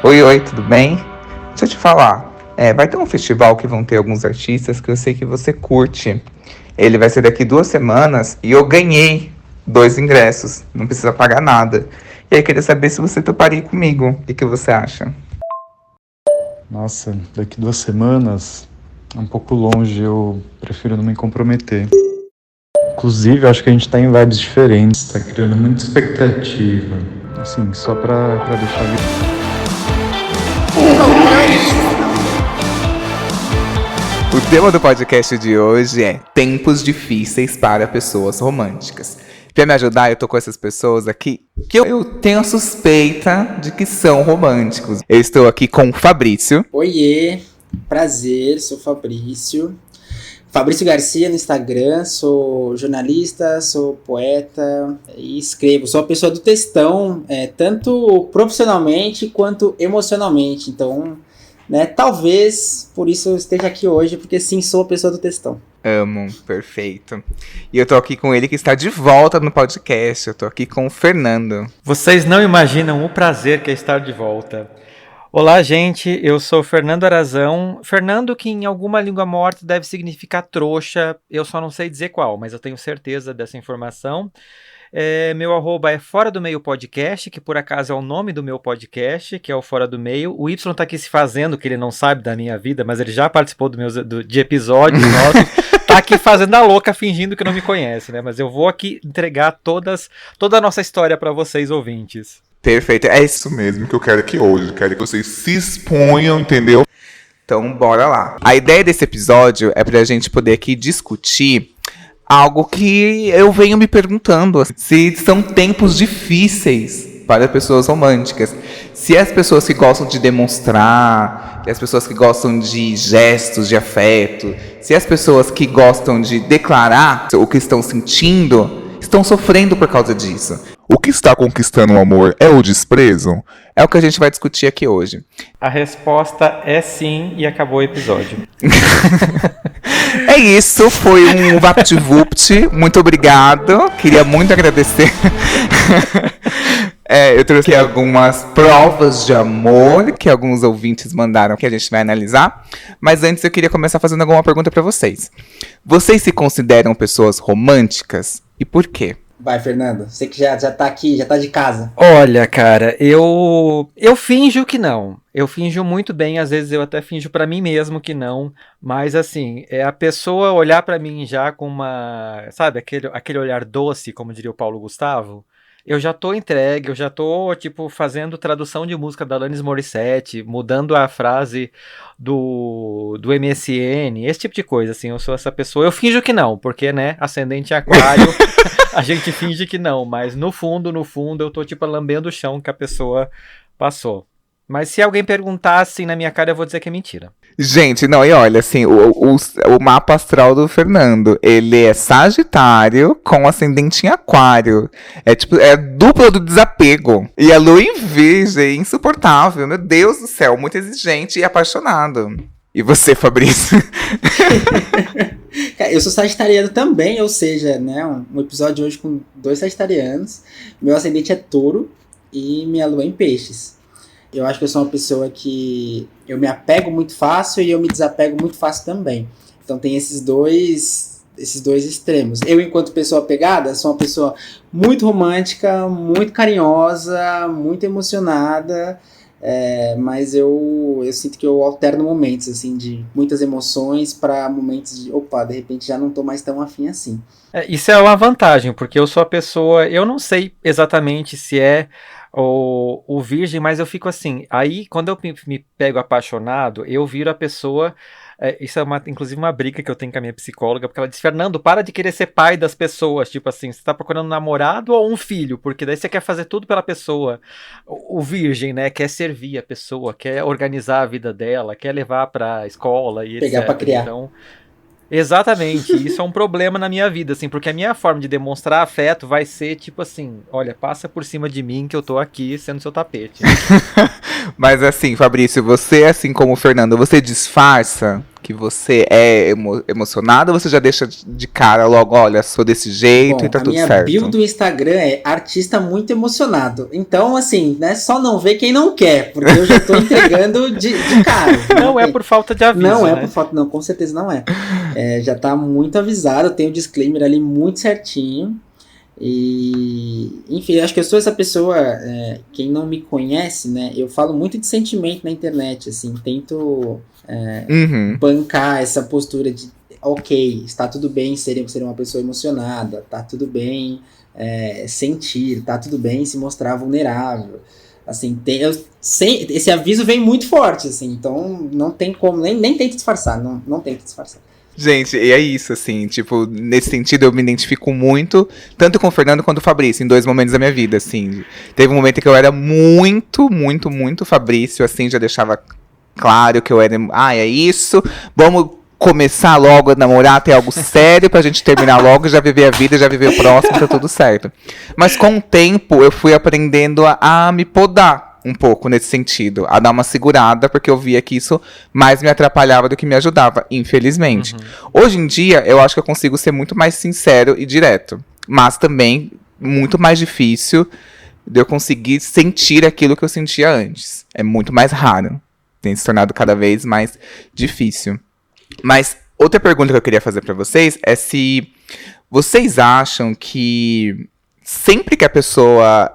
Oi, oi, tudo bem? Deixa eu te falar. Vai ter um festival que vão ter alguns artistas que eu sei que você curte. Ele vai ser daqui 2 semanas e eu ganhei 2 ingressos. Não precisa pagar nada. E aí, queria saber se você toparia ir comigo. O que você acha? Nossa, daqui 2 semanas é um pouco longe, eu prefiro não me comprometer. Inclusive, eu acho que a gente tá em vibes diferentes, tá criando muita expectativa. Assim, só pra deixar ali. O tema do podcast de hoje é tempos difíceis para pessoas românticas. Pra me ajudar, eu tô com essas pessoas aqui que eu tenho a suspeita de que são românticos. Eu estou aqui com o Fabrício. Oiê, prazer, sou Fabrício. Fabrício Garcia no Instagram, sou jornalista, sou poeta e escrevo. Sou a pessoa do textão, tanto profissionalmente quanto emocionalmente. Então, talvez por isso eu esteja aqui hoje, porque sim, sou a pessoa do textão. Amo, perfeito. E eu tô aqui com ele que está de volta no podcast. Eu tô aqui com o Fernando. Vocês não imaginam o prazer que é estar de volta. Olá, gente, eu sou Fernando Arazão. Fernando, que em alguma língua morta deve significar trouxa, eu só não sei dizer qual, mas eu tenho certeza dessa informação. Meu arroba é Fora do Meio Podcast, que por acaso é o nome do meu podcast, que é o Fora do Meio. O Y tá aqui se fazendo, que ele não sabe da minha vida, mas ele já participou de episódios nossos. Tá aqui fazendo a louca, fingindo que não me conhece, né? Mas eu vou aqui entregar toda a nossa história para vocês, ouvintes. Perfeito, é isso mesmo que eu quero aqui hoje. Eu quero que vocês se exponham, entendeu? Então, bora lá. A ideia desse episódio é pra gente poder aqui discutir algo que eu venho me perguntando. Se são tempos difíceis para pessoas românticas. Se as pessoas que gostam de demonstrar, se as pessoas que gostam de gestos de afeto, se as pessoas que gostam de declarar o que estão sentindo, estão sofrendo por causa disso. O que está conquistando o amor é o desprezo? É o que a gente vai discutir aqui hoje. A resposta é sim, e acabou o episódio. É isso, foi um VaptVupt. Muito obrigado. Queria muito agradecer. Eu trouxe algumas provas de amor que alguns ouvintes mandaram que a gente vai analisar. Mas antes eu queria começar fazendo alguma pergunta para vocês. Vocês se consideram pessoas românticas? E por quê? Vai, Fernando, você que já tá aqui, já tá de casa. Olha, cara, eu finjo que não. Eu finjo muito bem, às vezes eu até finjo pra mim mesmo que não. Mas assim, é a pessoa olhar pra mim já com sabe, aquele olhar doce, como diria o Paulo Gustavo. Eu já tô entregue, eu já tô, fazendo tradução de música da Alanis Morissette, mudando a frase do MSN, esse tipo de coisa, assim, eu sou essa pessoa. Eu finjo que não, porque, né, ascendente em aquário, a gente finge que não, mas no fundo, eu tô, lambendo o chão que a pessoa passou. Mas se alguém perguntar assim na minha cara, eu vou dizer que é mentira. Gente, não, e olha, assim, o mapa astral do Fernando, ele é Sagitário com ascendente em Aquário. É dupla do desapego. E a lua em Virgem, insuportável. Meu Deus do céu, muito exigente e apaixonado. E você, Fabrício? Eu sou sagitariano também, ou seja, né, um episódio hoje com 2 sagitarianos. Meu ascendente é Touro e minha lua é em Peixes. Eu acho que eu sou uma pessoa que eu me apego muito fácil e eu me desapego muito fácil também. Então tem esses dois extremos. Eu, enquanto pessoa apegada, sou uma pessoa muito romântica, muito carinhosa, muito emocionada, mas eu sinto que eu alterno momentos, assim, de muitas emoções para momentos de, de repente já não tô mais tão afim assim. Isso é uma vantagem, porque eu sou a pessoa, eu não sei exatamente se é o virgem, mas eu fico assim, aí quando eu me pego apaixonado, eu viro a pessoa, isso é inclusive uma briga que eu tenho com a minha psicóloga, porque ela diz, Fernando, para de querer ser pai das pessoas, tipo assim, você tá procurando um namorado ou um filho, porque daí você quer fazer tudo pela pessoa. O virgem, né, quer servir a pessoa, quer organizar a vida dela, quer levar pra escola e pegar etc. Pra criar. Então, exatamente, isso é um problema na minha vida, assim, porque a minha forma de demonstrar afeto vai ser tipo assim, olha, passa por cima de mim que eu tô aqui sendo seu tapete. Mas assim, Fabrício, você, assim como o Fernando, você disfarça que você é emocionado, ou você já deixa de cara logo, olha, sou desse jeito e tá tudo certo? A minha bio do Instagram é artista muito emocionado. Então, assim, né, só não vê quem não quer, porque eu já tô entregando de cara. Não é por falta de aviso, Não é né? por falta, não, com certeza não é. Já tá muito avisado, tem o disclaimer ali muito certinho. E, enfim, acho que eu sou essa pessoa, quem não me conhece, né, eu falo muito de sentimento na internet, assim, tento bancar essa postura de, ok, está tudo bem ser uma pessoa emocionada, tá tudo bem sentir, tá tudo bem se mostrar vulnerável, assim, esse aviso vem muito forte, assim, então não tem como, nem tento disfarçar, não tento disfarçar. Gente, e é isso, assim, tipo, nesse sentido eu me identifico muito, tanto com o Fernando quanto com o Fabrício, em 2 momentos da minha vida, assim. Teve um momento em que eu era muito, muito, muito Fabrício, assim, já deixava claro que eu era, é isso, vamos começar logo a namorar, ter algo sério pra gente terminar logo, já viver a vida, já viver o próximo, tá tudo certo. Mas com o tempo eu fui aprendendo a me podar um pouco nesse sentido, a dar uma segurada, porque eu via que isso mais me atrapalhava do que me ajudava, infelizmente. Hoje em dia, eu acho que eu consigo ser muito mais sincero e direto, mas também muito mais difícil de eu conseguir sentir aquilo que eu sentia antes. É muito mais raro, tem se tornado cada vez mais difícil. Mas outra pergunta que eu queria fazer pra vocês é se vocês acham que sempre que a pessoa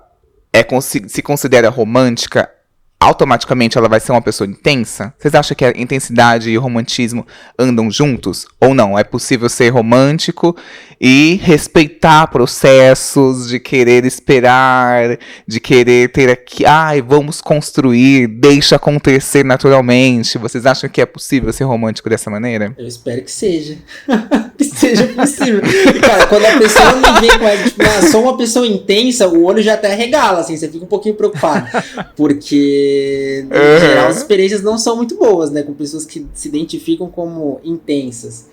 se considera romântica, automaticamente ela vai ser uma pessoa intensa? Vocês acham que a intensidade e o romantismo andam juntos? Ou não? É possível ser romântico e respeitar processos, de querer esperar, de querer ter aqui, vamos construir, deixa acontecer naturalmente. Vocês acham que é possível ser romântico dessa maneira? Eu espero que seja. Que seja possível. E, cara, quando a pessoa me vê com tipo, sou uma pessoa intensa, o olho já até regala, assim, você fica um pouquinho preocupado. Porque, em geral, as experiências não são muito boas, né? Com pessoas que se identificam como intensas.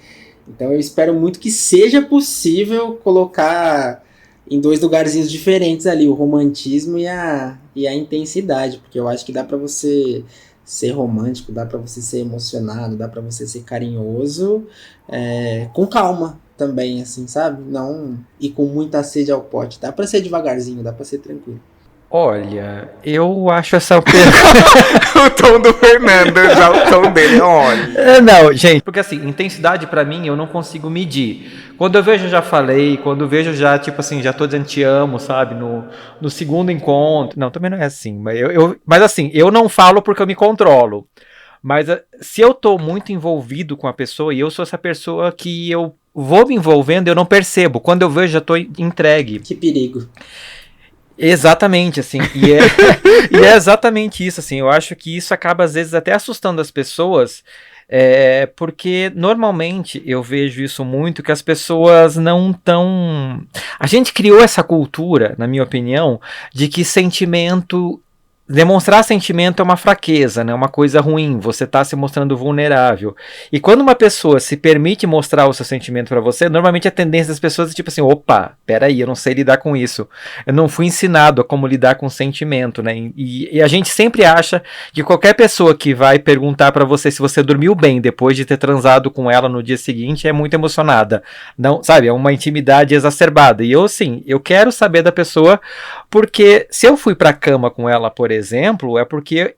Então eu espero muito que seja possível colocar em 2 lugarzinhos diferentes ali, o romantismo e a intensidade. Porque eu acho que dá pra você ser romântico, dá pra você ser emocionado, dá pra você ser carinhoso, com calma também, assim, sabe? Não ir com muita sede ao pote. Dá pra ser devagarzinho, dá pra ser tranquilo. Olha, eu acho essa pergunta... O tom do Fernando, já o tom dele, olha. Não, gente, porque assim, intensidade pra mim eu não consigo medir. Quando eu vejo, eu já falei, quando eu vejo já, tipo assim, já tô dizendo te amo, sabe, no segundo encontro. Não, também não é assim, mas assim, eu não falo porque eu me controlo. Mas se eu tô muito envolvido com a pessoa, e eu sou essa pessoa que eu vou me envolvendo, eu não percebo. Quando eu vejo, já tô entregue. Que perigo. Exatamente, assim, e é exatamente isso, assim, eu acho que isso acaba às vezes até assustando as pessoas, porque normalmente eu vejo isso muito, que as pessoas não tão... A gente criou essa cultura, na minha opinião, de que demonstrar sentimento é uma fraqueza, né? Uma coisa ruim, você está se mostrando vulnerável. E quando uma pessoa se permite mostrar o seu sentimento para você, normalmente a tendência das pessoas é tipo assim, opa, peraí, eu não sei lidar com isso. Eu não fui ensinado a como lidar com sentimento, né? E a gente sempre acha que qualquer pessoa que vai perguntar para você se você dormiu bem depois de ter transado com ela no dia seguinte é muito emocionada. Não, sabe, é uma intimidade exacerbada. E eu, assim, eu quero saber da pessoa, porque se eu fui pra cama com ela, por exemplo, é porque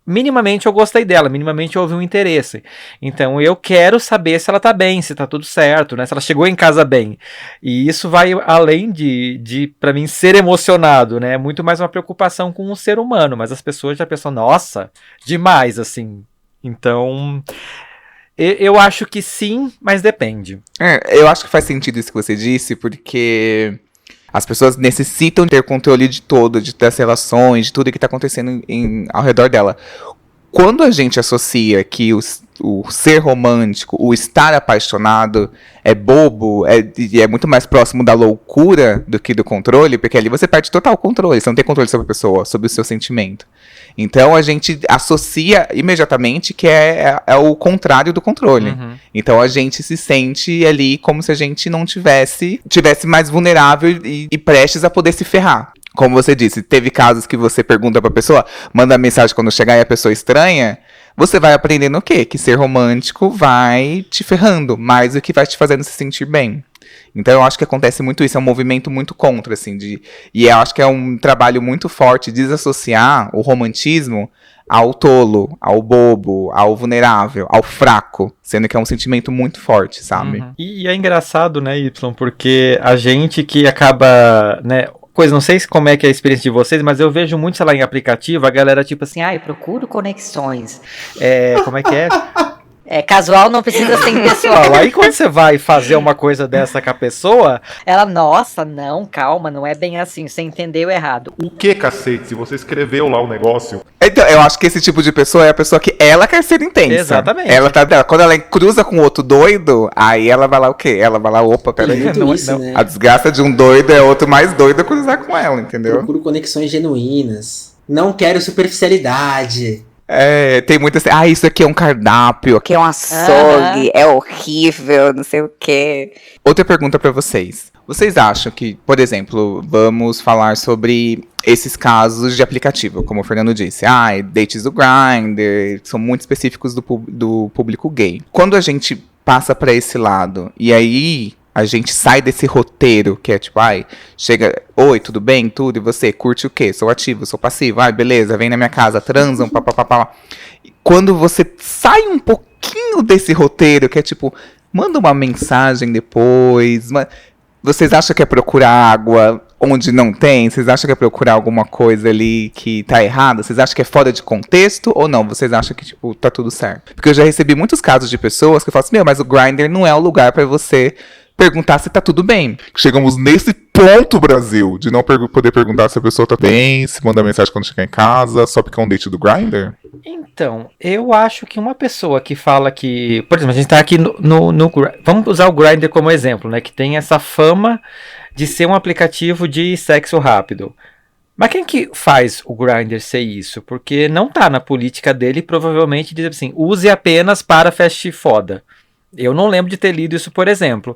minimamente eu gostei dela, minimamente houve um interesse. Então eu quero saber se ela tá bem, se tá tudo certo, né? Se ela chegou em casa bem. E isso vai além de para mim, ser emocionado, né? É muito mais uma preocupação com o ser humano, mas as pessoas já pensam, nossa, demais, assim. Então... eu acho que sim, mas depende. Eu acho que faz sentido isso que você disse, porque... As pessoas necessitam ter controle de tudo, das relações, de tudo que está acontecendo ao redor dela. Quando a gente associa que o ser romântico, o estar apaixonado é bobo, é muito mais próximo da loucura do que do controle, porque ali você perde total controle, você não tem controle sobre a pessoa, sobre o seu sentimento. Então a gente associa imediatamente que é o contrário do controle. Uhum. Então a gente se sente ali como se a gente não tivesse mais vulnerável e prestes a poder se ferrar. Como você disse, teve casos que você pergunta pra pessoa, manda mensagem quando chegar e a pessoa estranha, você vai aprendendo o quê? Que ser romântico vai te ferrando mais do que vai te fazendo se sentir bem. Então eu acho que acontece muito isso, é um movimento muito contra, assim, e eu acho que é um trabalho muito forte desassociar o romantismo ao tolo, ao bobo, ao vulnerável, ao fraco, sendo que é um sentimento muito forte, sabe? Uhum. E é engraçado, né, Y, porque a gente que acaba, né, não sei como é que é a experiência de vocês, mas eu vejo muito, sei lá, em aplicativo, a galera tipo assim, Ai, procuro conexões. como é que é? É casual, não precisa ser impessoal. Aí quando você vai fazer uma coisa dessa com a pessoa... Ela, nossa, não, calma, não é bem assim, você entendeu errado. O que, cacete? Se você escreveu lá o negócio... Então, eu acho que esse tipo de pessoa é a pessoa que ela quer ser intensa. Exatamente. Quando ela cruza com outro doido, aí ela vai lá o quê? Ela vai lá, opa, peraí. Né? A desgraça de um doido é outro mais doido cruzar com ela, entendeu? Procuro conexões genuínas. Não quero superficialidade. Tem muita assim, isso aqui é um cardápio. Que é um açougue, é horrível, não sei o quê. Outra pergunta pra vocês. Vocês acham que, por exemplo, vamos falar sobre esses casos de aplicativo, como o Fernando disse. Dates do Grindr, são muito específicos do público gay. Quando a gente passa pra esse lado, e aí a gente sai desse roteiro, que é tipo, chega, oi, tudo bem, tudo, e você, curte o quê? Sou ativo, sou passivo, beleza, vem na minha casa, transam, papapá. Quando você sai um pouquinho desse roteiro, que é tipo, manda uma mensagem depois, vocês acham que é procurar água onde não tem? Vocês acham que é procurar alguma coisa ali que tá errada? Vocês acham que é fora de contexto ou não? Vocês acham que, tipo, tá tudo certo? Porque eu já recebi muitos casos de pessoas que falam assim, mas o Grindr não é o lugar pra você perguntar se tá tudo bem. Chegamos nesse ponto, Brasil, de não poder perguntar se a pessoa tá bem, se manda mensagem quando chegar em casa, só porque é um date do Grindr? Então, eu acho que uma pessoa que fala que... Por exemplo, a gente tá aqui no vamos usar o Grindr como exemplo, né? Que tem essa fama de ser um aplicativo de sexo rápido. Mas quem que faz o Grindr ser isso? Porque não tá na política dele, provavelmente diz assim, use apenas para fast foda. Eu não lembro de ter lido isso, por exemplo.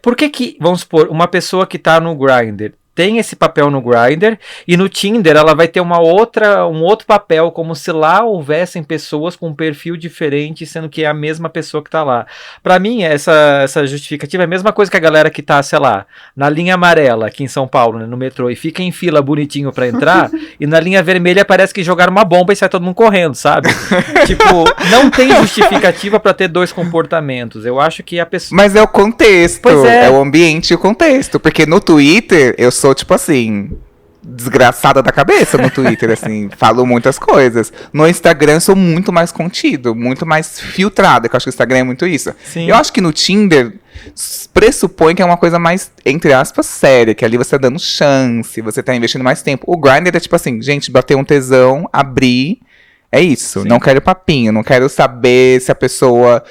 Por que, vamos supor, uma pessoa que está no Grindr tem esse papel no Grindr e no Tinder ela vai ter um outro papel, como se lá houvessem pessoas com um perfil diferente, sendo que é a mesma pessoa que está lá. Para mim, essa justificativa é a mesma coisa que a galera que está, sei lá, na linha amarela aqui em São Paulo, né, no metrô, e fica em fila bonitinho para entrar, e na linha vermelha parece que jogaram uma bomba e sai todo mundo correndo, sabe? Tipo, não tem justificativa para ter dois comportamentos. Eu acho que a pessoa... Mas é o contexto, Pois é o ambiente e o contexto. Porque no Twitter, eu sou, tipo assim, desgraçada da cabeça no Twitter, assim, falo muitas coisas. No Instagram eu sou muito mais contido, muito mais filtrado, que eu acho que o Instagram é muito isso. Sim. Eu acho que no Tinder pressupõe que é uma coisa mais, entre aspas, séria, que ali você tá dando chance, você tá investindo mais tempo. O Grindr é tipo assim, gente, bater um tesão, abrir, é isso. Sim. Não quero papinho, não quero saber se a pessoa...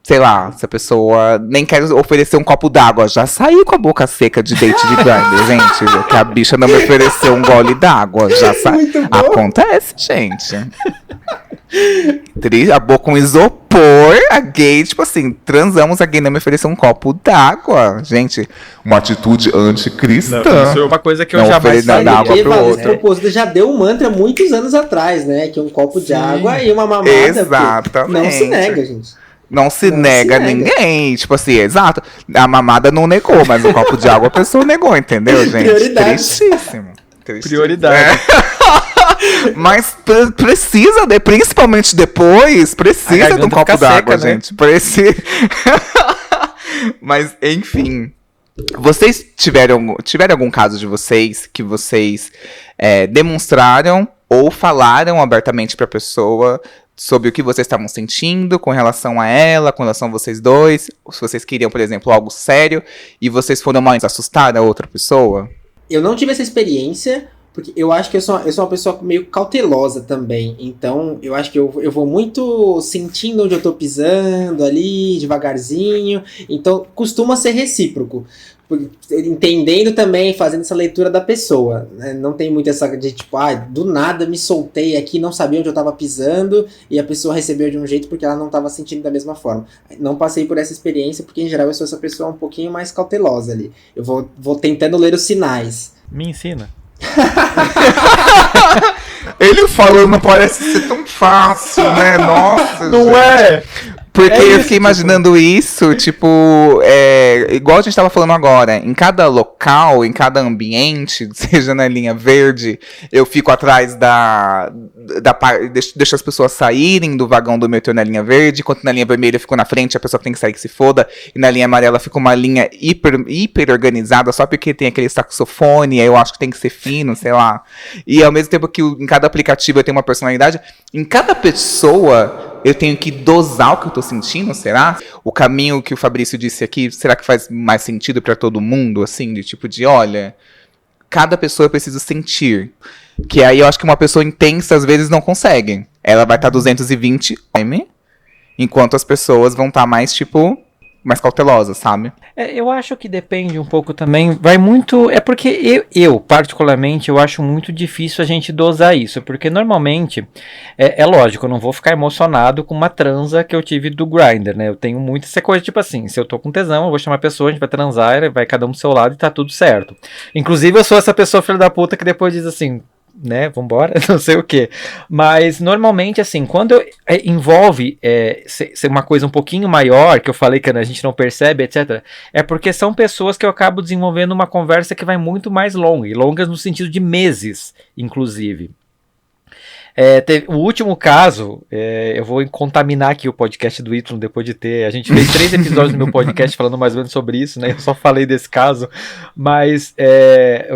Sei lá, se a pessoa nem quer oferecer um copo d'água. Já saí com a boca seca de date de Grindr, gente. Que a bicha não me ofereceu um gole d'água. Já saiu. Acontece, gente. A boca com isopor, a gay, tipo assim, transamos, a gay não me ofereceu um copo d'água. Gente, uma atitude anticristã. Isso é uma coisa que eu jamais faria. Esse propósito já deu um mantra muitos anos atrás, né? Que um copo de água e uma mamada. Exatamente. Não se nega, gente. Não se nega ninguém. Tipo assim, exato. A mamada não negou, mas o copo de água a pessoa negou, entendeu, gente? Prioridade. Tristíssimo. Prioridade. Mas precisa, principalmente depois, precisa de um copo d'água, né? Gente. Precisa. Mas, enfim. Vocês tiveram algum caso de vocês que vocês demonstraram ou falaram abertamente pra pessoa sobre o que vocês estavam sentindo com relação a ela, com relação a vocês dois? Se vocês queriam, por exemplo, algo sério e vocês foram mais assustar a outra pessoa? Eu não tive essa experiência, porque eu acho que eu sou uma pessoa meio cautelosa também. Então, eu acho que eu vou muito sentindo onde eu tô pisando ali, devagarzinho. Então, costuma ser recíproco. Entendendo também, fazendo essa leitura da pessoa, né? Não tem muito essa de tipo, do nada me soltei aqui, não sabia onde eu tava pisando e a pessoa recebeu de um jeito porque ela não tava sentindo da mesma forma. Não passei por essa experiência porque em geral eu sou essa pessoa um pouquinho mais cautelosa ali. Eu vou tentando ler os sinais. Me ensina. Ele falando não parece ser tão fácil, né? Nossa, Não gente. é? Porque É eu isso, fiquei imaginando isso, tipo, igual a gente tava falando agora, em cada local, em cada ambiente, seja na linha verde, eu fico atrás deixo as pessoas saírem do vagão do metrô na linha verde, enquanto na linha vermelha eu fico na frente, a pessoa que tem que sair que se foda, e na linha amarela fica uma linha hiper organizada, só porque tem aquele saxofone, aí eu acho que tem que ser fino, sei lá. E ao mesmo tempo que em cada aplicativo eu tenho uma personalidade, em cada pessoa eu tenho que dosar o que eu tô sentindo, será? O caminho que o Fabrício disse aqui, será que faz mais sentido pra todo mundo, assim? De tipo de, olha, cada pessoa eu preciso sentir. Que aí eu acho que uma pessoa intensa, às vezes, não consegue. Ela vai estar 220 m, enquanto as pessoas vão estar mais, tipo, mais cautelosas, sabe? Eu acho que depende um pouco também, vai muito, é porque eu particularmente, eu acho muito difícil a gente dosar isso, porque normalmente, é lógico, eu não vou ficar emocionado com uma transa que eu tive do Grindr, né, eu tenho muito essa coisa, tipo assim, se eu tô com tesão, eu vou chamar a pessoa, a gente vai transar, vai cada um do seu lado e tá tudo certo. Inclusive eu sou essa pessoa filha da puta que depois diz assim, né, vambora, não sei o que. Mas normalmente, assim, quando envolve ser uma coisa um pouquinho maior, que eu falei que a gente não percebe, etc., é porque são pessoas que eu acabo desenvolvendo uma conversa que vai muito mais longa, e longas no sentido de meses, inclusive. O último caso, eu vou contaminar aqui o podcast do Y depois de ter. A gente fez 3 episódios no meu podcast falando mais ou menos sobre isso, né? Eu só falei desse caso, mas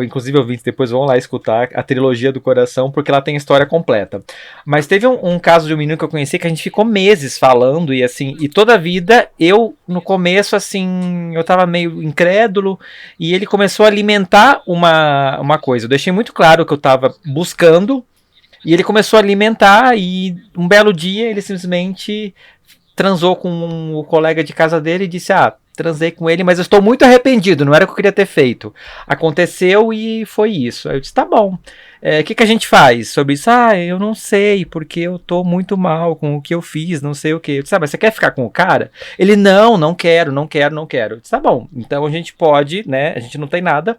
inclusive ouvintes depois vão lá escutar a trilogia do coração, porque ela tem a história completa. Mas teve um caso de um menino que eu conheci que a gente ficou meses falando, e assim, e toda a vida eu, no começo, assim, eu tava meio incrédulo, e ele começou a alimentar uma coisa. Eu deixei muito claro que eu tava buscando. E ele começou a alimentar e um belo dia ele simplesmente transou com o colega de casa dele e disse, transei com ele, mas eu estou muito arrependido, não era o que eu queria ter feito. Aconteceu e foi isso. Aí eu disse, tá bom. O que a gente faz sobre isso? Eu não sei, porque eu tô muito mal com o que eu fiz, não sei o que. Eu disse, mas você quer ficar com o cara? Ele, não quero. Eu disse, tá bom, então a gente pode, né, a gente não tem nada.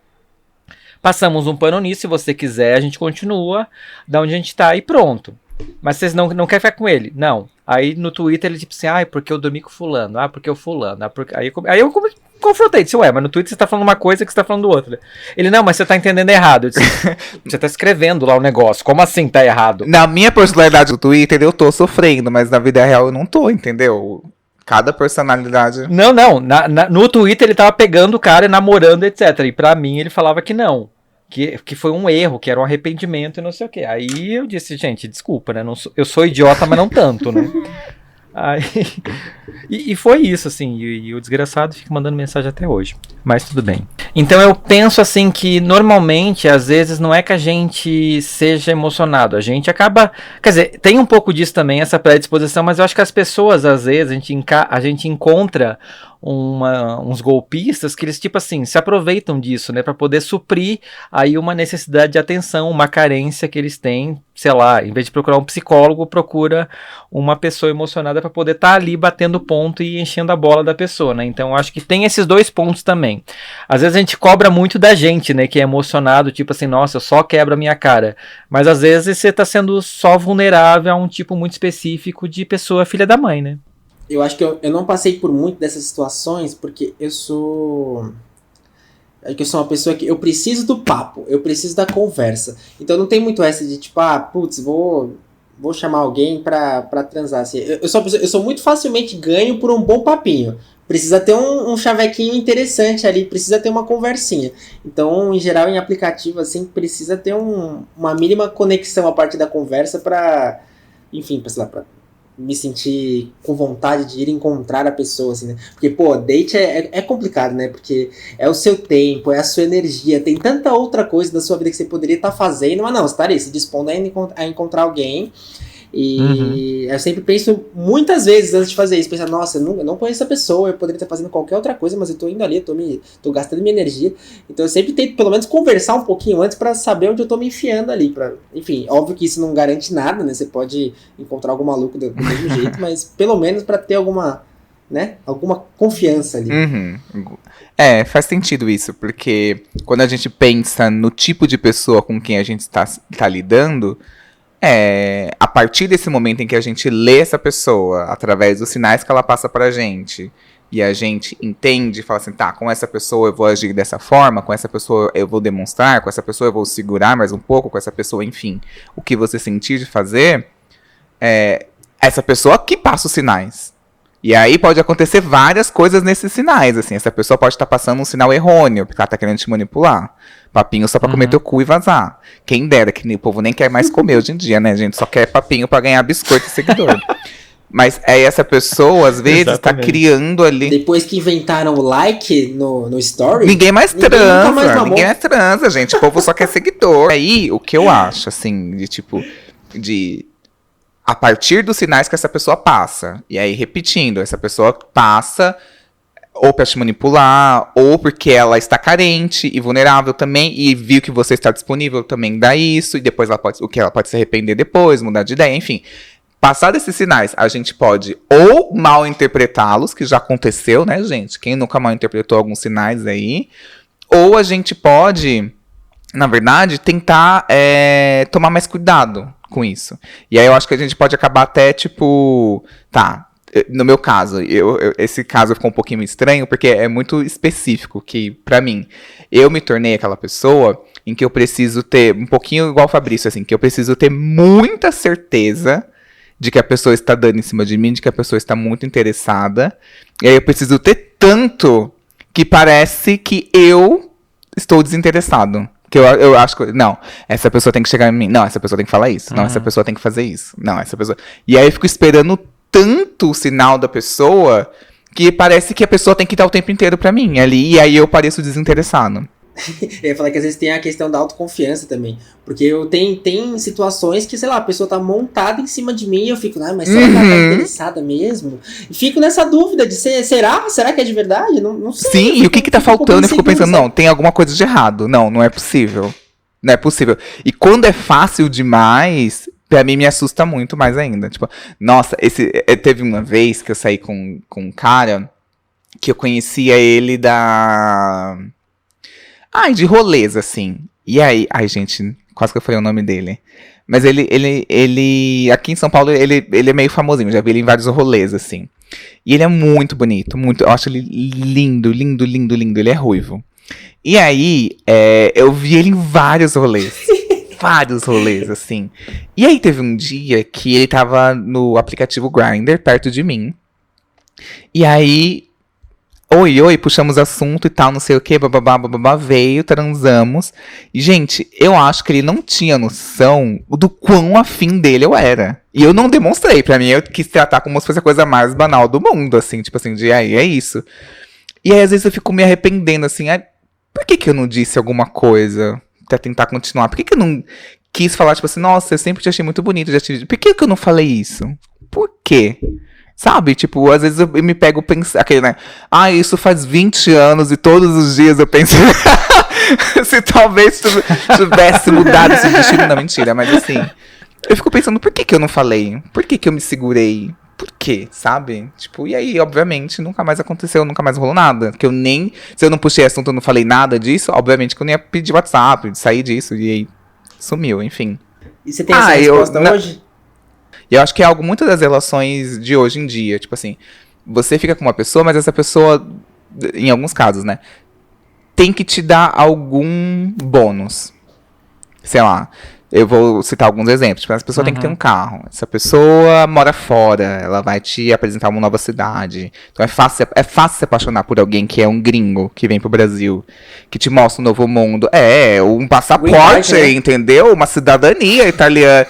Passamos um pano nisso, se você quiser, a gente continua da onde a gente tá e pronto. Mas vocês não querem ficar com ele? Não. Aí no Twitter ele tipo assim, porque eu dormi com fulano, porque o fulano. Aí eu confrontei, disse, mas no Twitter você tá falando uma coisa que você tá falando outra. Ele, não, mas você tá entendendo errado. Eu disse, você tá escrevendo lá o negócio, como assim tá errado? Na minha personalidade do Twitter eu tô sofrendo, mas na vida real eu não tô, entendeu? Cada personalidade. Não. No Twitter ele tava pegando o cara e namorando, etc. E pra mim ele falava que não. Que foi um erro, que era um arrependimento e não sei o que. Aí eu disse, gente, desculpa, né? Eu sou idiota, mas não tanto, né? Aí, e foi isso, assim, e o desgraçado fica mandando mensagem até hoje, mas tudo bem. Então eu penso assim que normalmente, às vezes, não é que a gente seja emocionado, a gente acaba, quer dizer, tem um pouco disso também, essa predisposição, mas eu acho que as pessoas, às vezes, a gente encontra uns golpistas que eles, tipo assim, se aproveitam disso, né, para poder suprir aí uma necessidade de atenção, uma carência que eles têm, sei lá, em vez de procurar um psicólogo, procura uma pessoa emocionada para poder estar ali batendo ponto e enchendo a bola da pessoa, né, então eu acho que tem esses dois pontos também. Às vezes a gente cobra muito da gente, né, que é emocionado, tipo assim, nossa, eu só quebro a minha cara, mas às vezes você tá sendo só vulnerável a um tipo muito específico de pessoa filha da mãe, né. Eu acho que eu não passei por muito dessas situações, porque eu sou uma pessoa que eu preciso do papo, eu preciso da conversa. Então não tem muito essa de tipo, vou chamar alguém pra transar. Assim, eu sou muito facilmente ganho por um bom papinho. Precisa ter um chavequinho interessante ali, precisa ter uma conversinha. Então, em geral, em aplicativo, assim, precisa ter uma mínima conexão a partir da conversa pra, enfim, pra me sentir com vontade de ir encontrar a pessoa, assim, né? Porque, date é complicado, né? Porque é o seu tempo, é a sua energia, tem tanta outra coisa da sua vida que você poderia estar fazendo, mas não, você estaria se dispondo a encontrar alguém. E eu sempre penso, muitas vezes, antes de fazer isso, pensar, nossa, eu não conheço essa pessoa, eu poderia estar fazendo qualquer outra coisa, mas eu tô indo ali, tô gastando minha energia. Então eu sempre tento, pelo menos, conversar um pouquinho antes pra saber onde eu tô me enfiando ali. Enfim, óbvio que isso não garante nada, né? Você pode encontrar algum maluco do mesmo jeito, mas pelo menos pra ter alguma confiança ali. Faz sentido isso, porque quando a gente pensa no tipo de pessoa com quem a gente tá lidando, a partir desse momento em que a gente lê essa pessoa, através dos sinais que ela passa pra gente, e a gente entende e fala assim, tá, com essa pessoa eu vou agir dessa forma, com essa pessoa eu vou demonstrar, com essa pessoa eu vou segurar mais um pouco, com essa pessoa, enfim, o que você sentir de fazer, essa pessoa que passa os sinais. E aí pode acontecer várias coisas nesses sinais, assim, essa pessoa pode estar passando um sinal errôneo, porque ela tá querendo te manipular. Papinho só pra comer teu cu e vazar. Quem dera, que o povo nem quer mais comer hoje em dia, né, gente? Só quer papinho pra ganhar biscoito e seguidor. Mas aí essa pessoa, às vezes, tá criando ali... Depois que inventaram o like no story... Ninguém mais transa, gente. O povo só quer seguidor. Aí, o que eu acho, assim, a partir dos sinais que essa pessoa passa. E aí, repetindo, essa pessoa passa ou pra te manipular, ou porque ela está carente e vulnerável também, e viu que você está disponível, também dá isso, e depois ela pode se arrepender depois, mudar de ideia, enfim. Passar desses sinais, a gente pode ou mal interpretá-los, que já aconteceu, né, gente? Quem nunca mal interpretou alguns sinais aí? Ou a gente pode, na verdade, tentar tomar mais cuidado com isso. E aí eu acho que a gente pode acabar até, no meu caso, esse caso ficou um pouquinho estranho, porque é muito específico, que, pra mim, eu me tornei aquela pessoa em que eu preciso ter, um pouquinho igual o Fabrício, assim, que eu preciso ter muita certeza de que a pessoa está dando em cima de mim, de que a pessoa está muito interessada. E aí eu preciso ter tanto que parece que eu estou desinteressado. Que eu acho que, não, essa pessoa tem que chegar em mim. Não, essa pessoa tem que falar isso. Não, essa pessoa tem que fazer isso. Não, essa pessoa... E aí eu fico esperando tanto o sinal da pessoa que parece que a pessoa tem que dar o tempo inteiro pra mim ali. E aí eu pareço desinteressado. Eu ia falar que às vezes tem a questão da autoconfiança também. Porque eu tem situações que, sei lá, a pessoa tá montada em cima de mim e eu fico, mas será que ela tá interessada mesmo? E fico nessa dúvida de será que é de verdade? Não sei. Sim, e o que tá faltando? Eu fico pensando, não, tem alguma coisa de errado. Não é possível. Não é possível. E quando é fácil demais, pra mim me assusta muito mais ainda. Tipo, nossa, teve uma vez que eu saí com um cara que eu conhecia ele de rolês, assim. E aí... Ai, gente, quase que eu falei o nome dele. Mas ele aqui em São Paulo, ele é meio famosinho. Já vi ele em vários rolês, assim. E ele é muito bonito, muito... Eu acho ele lindo, lindo, lindo, lindo. Ele é ruivo. E aí, eu vi ele em vários rolês. Vários rolês, assim. E aí teve um dia que ele tava no aplicativo Grindr, perto de mim. E aí... Oi, puxamos assunto e tal, não sei o que, bababá, veio, transamos. E, gente, eu acho que ele não tinha noção do quão afim dele eu era. E eu não demonstrei, pra mim, eu quis tratar como se fosse a coisa mais banal do mundo, assim, tipo assim, é isso. E aí, às vezes, eu fico me arrependendo, assim, por que eu não disse alguma coisa pra tentar continuar? Por que eu não quis falar, tipo assim, nossa, eu sempre te achei muito bonito, por que eu não falei isso? Por quê? Sabe, tipo, às vezes eu me pego pensando, aquele, né? Isso faz 20 anos e todos os dias eu penso se talvez tivesse mudado esse destino. Não, mentira, mas assim, eu fico pensando, por que eu não falei? Por que eu me segurei? Por quê, sabe? Tipo, e aí, obviamente, nunca mais aconteceu, nunca mais rolou nada. Que se eu não puxei assunto, eu não falei nada disso, obviamente que eu não ia pedir WhatsApp, sair disso, e aí sumiu, enfim. E você tem essa resposta hoje? E eu acho que é algo muito das relações de hoje em dia. Tipo assim, você fica com uma pessoa, mas essa pessoa, em alguns casos, né, tem que te dar algum bônus. Sei lá, eu vou citar alguns exemplos. Tipo, essa pessoa tem que ter um carro. Essa pessoa mora fora, ela vai te apresentar uma nova cidade. Então é fácil se apaixonar por alguém que é um gringo, que vem pro Brasil, que te mostra um novo mundo. Um passaporte, né? Entendeu? Uma cidadania italiana.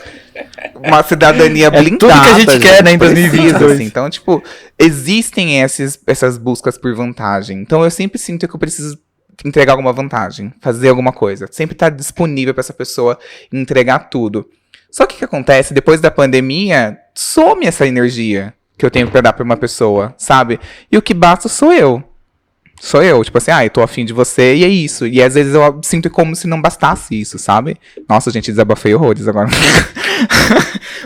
Uma cidadania blindada. Tudo que a gente quer, né, em 2022. Assim. Então, tipo, existem essas buscas por vantagem. Então, eu sempre sinto que eu preciso entregar alguma vantagem, fazer alguma coisa. Sempre estar disponível pra essa pessoa entregar tudo. Só que o que acontece? Depois da pandemia, some essa energia que eu tenho pra dar pra uma pessoa, sabe? E o que basta sou eu. Sou eu, tipo assim, eu tô afim de você e é isso. E às vezes eu sinto como se não bastasse isso, sabe? Nossa, gente, desabafei horrores agora.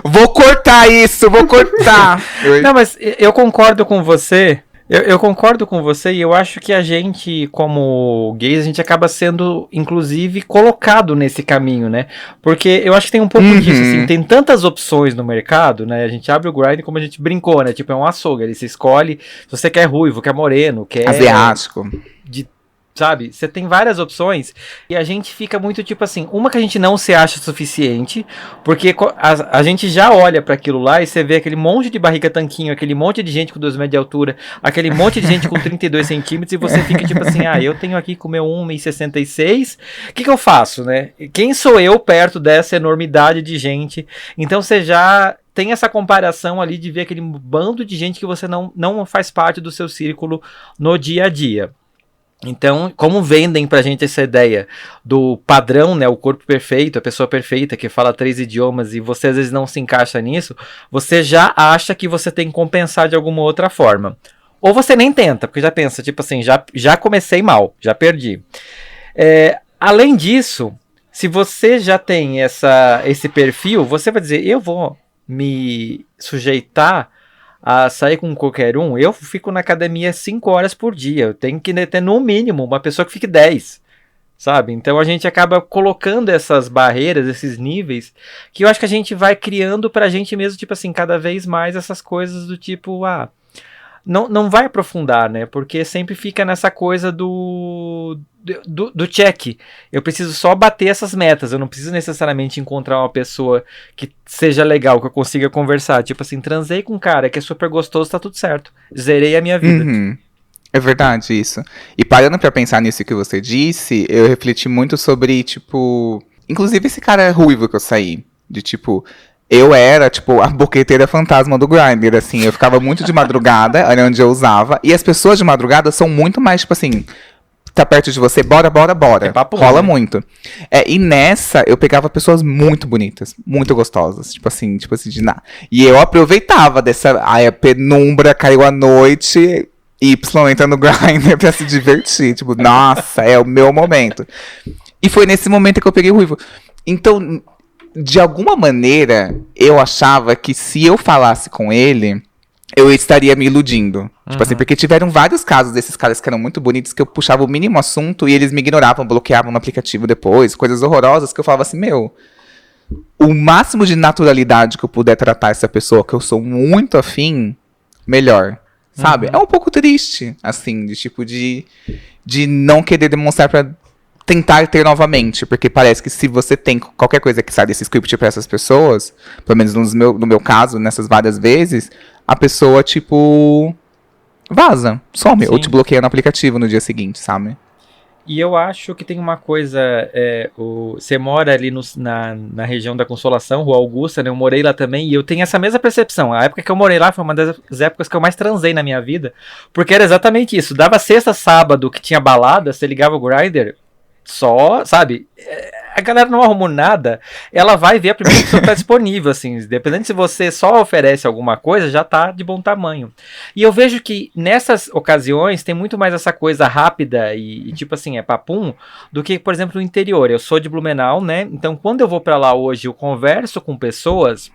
Vou cortar isso, vou cortar. Não, mas eu concordo com você Eu concordo com você e eu acho que a gente, como gays, a gente acaba sendo, inclusive, colocado nesse caminho, né? Porque eu acho que tem um pouco disso, assim, tem tantas opções no mercado, né? A gente abre o Grindr como a gente brincou, né? Tipo, é um açougue, ele se escolhe se você quer ruivo, quer moreno, quer... Asiático. Sabe? Você tem várias opções e a gente fica muito tipo assim, uma que a gente não se acha suficiente, porque a gente já olha pra aquilo lá e você vê aquele monte de barriga tanquinho, aquele monte de gente com 2 metros de altura, aquele monte de gente com 32 centímetros e você fica tipo assim, eu tenho aqui com o meu 1,66 m, o que eu faço, né? Quem sou eu perto dessa enormidade de gente? Então você já tem essa comparação ali de ver aquele bando de gente que você não faz parte do seu círculo no dia a dia. Então, como vendem pra gente essa ideia do padrão, né, o corpo perfeito, a pessoa perfeita que fala 3 idiomas e você às vezes não se encaixa nisso, você já acha que você tem que compensar de alguma outra forma. Ou você nem tenta, porque já pensa, tipo assim, já comecei mal, já perdi. Além disso, se você já tem esse perfil, você vai dizer, eu vou me sujeitar a sair com qualquer um, eu fico na academia 5 horas por dia, eu tenho que ter no mínimo uma pessoa que fique 10, sabe? Então a gente acaba colocando essas barreiras, esses níveis, que eu acho que a gente vai criando pra gente mesmo, tipo assim, cada vez mais essas coisas do tipo, não vai aprofundar, né? Porque sempre fica nessa coisa do check. Eu preciso só bater essas metas. Eu não preciso necessariamente encontrar uma pessoa que seja legal, que eu consiga conversar. Tipo assim, transei com um cara que é super gostoso, tá tudo certo. Zerei a minha vida. É verdade isso. E parando pra pensar nisso que você disse, eu refleti muito sobre, tipo... Inclusive esse cara ruivo que eu saí. De tipo... Eu era, tipo, a boqueteira fantasma do Grindr, assim. Eu ficava muito de madrugada, era onde eu usava. E as pessoas de madrugada são muito mais, tipo assim... Tá perto de você, bora. É papo, rola né? muito. E nessa, eu pegava pessoas muito bonitas, muito gostosas. Tipo assim, de nada. E eu aproveitava dessa... Aí a penumbra caiu à noite... Y entra no Grindr pra se divertir. Tipo, nossa, é o meu momento. E foi nesse momento que eu peguei o ruivo. Então... De alguma maneira, eu achava que se eu falasse com ele, eu estaria me iludindo. Tipo assim, porque tiveram vários casos desses caras que eram muito bonitos, que eu puxava o mínimo assunto e eles me ignoravam, bloqueavam no aplicativo depois, coisas horrorosas que eu falava assim, o máximo de naturalidade que eu puder tratar essa pessoa, que eu sou muito afim, melhor. Sabe? É um pouco triste, assim, de tipo, de não querer demonstrar pra... tentar ter novamente, porque parece que se você tem qualquer coisa que sai desse script pra essas pessoas, pelo menos no meu caso, nessas várias vezes, a pessoa, tipo, vaza, some, ou te bloqueia no aplicativo no dia seguinte, sabe? E eu acho que tem uma coisa, você mora ali na região da Consolação, Rua Augusta, né? Eu morei lá também e eu tenho essa mesma percepção. A época que eu morei lá foi uma das épocas que eu mais transei na minha vida, porque era exatamente isso. Dava sexta, sábado que tinha balada, você ligava o Grindr, só, sabe, a galera não arrumou nada, ela vai ver a primeira pessoa que tá disponível, assim, dependendo se você só oferece alguma coisa, já tá de bom tamanho. E eu vejo que nessas ocasiões tem muito mais essa coisa rápida e tipo assim, papum, do que, por exemplo, no interior. Eu sou de Blumenau, né, então quando eu vou pra lá hoje, eu converso com pessoas...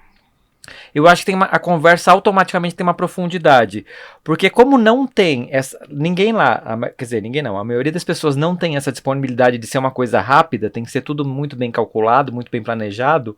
Eu acho que a conversa automaticamente tem uma profundidade. Porque como não tem ninguém lá, quer dizer, ninguém não, a maioria das pessoas não tem essa disponibilidade de ser uma coisa rápida, tem que ser tudo muito bem calculado, muito bem planejado,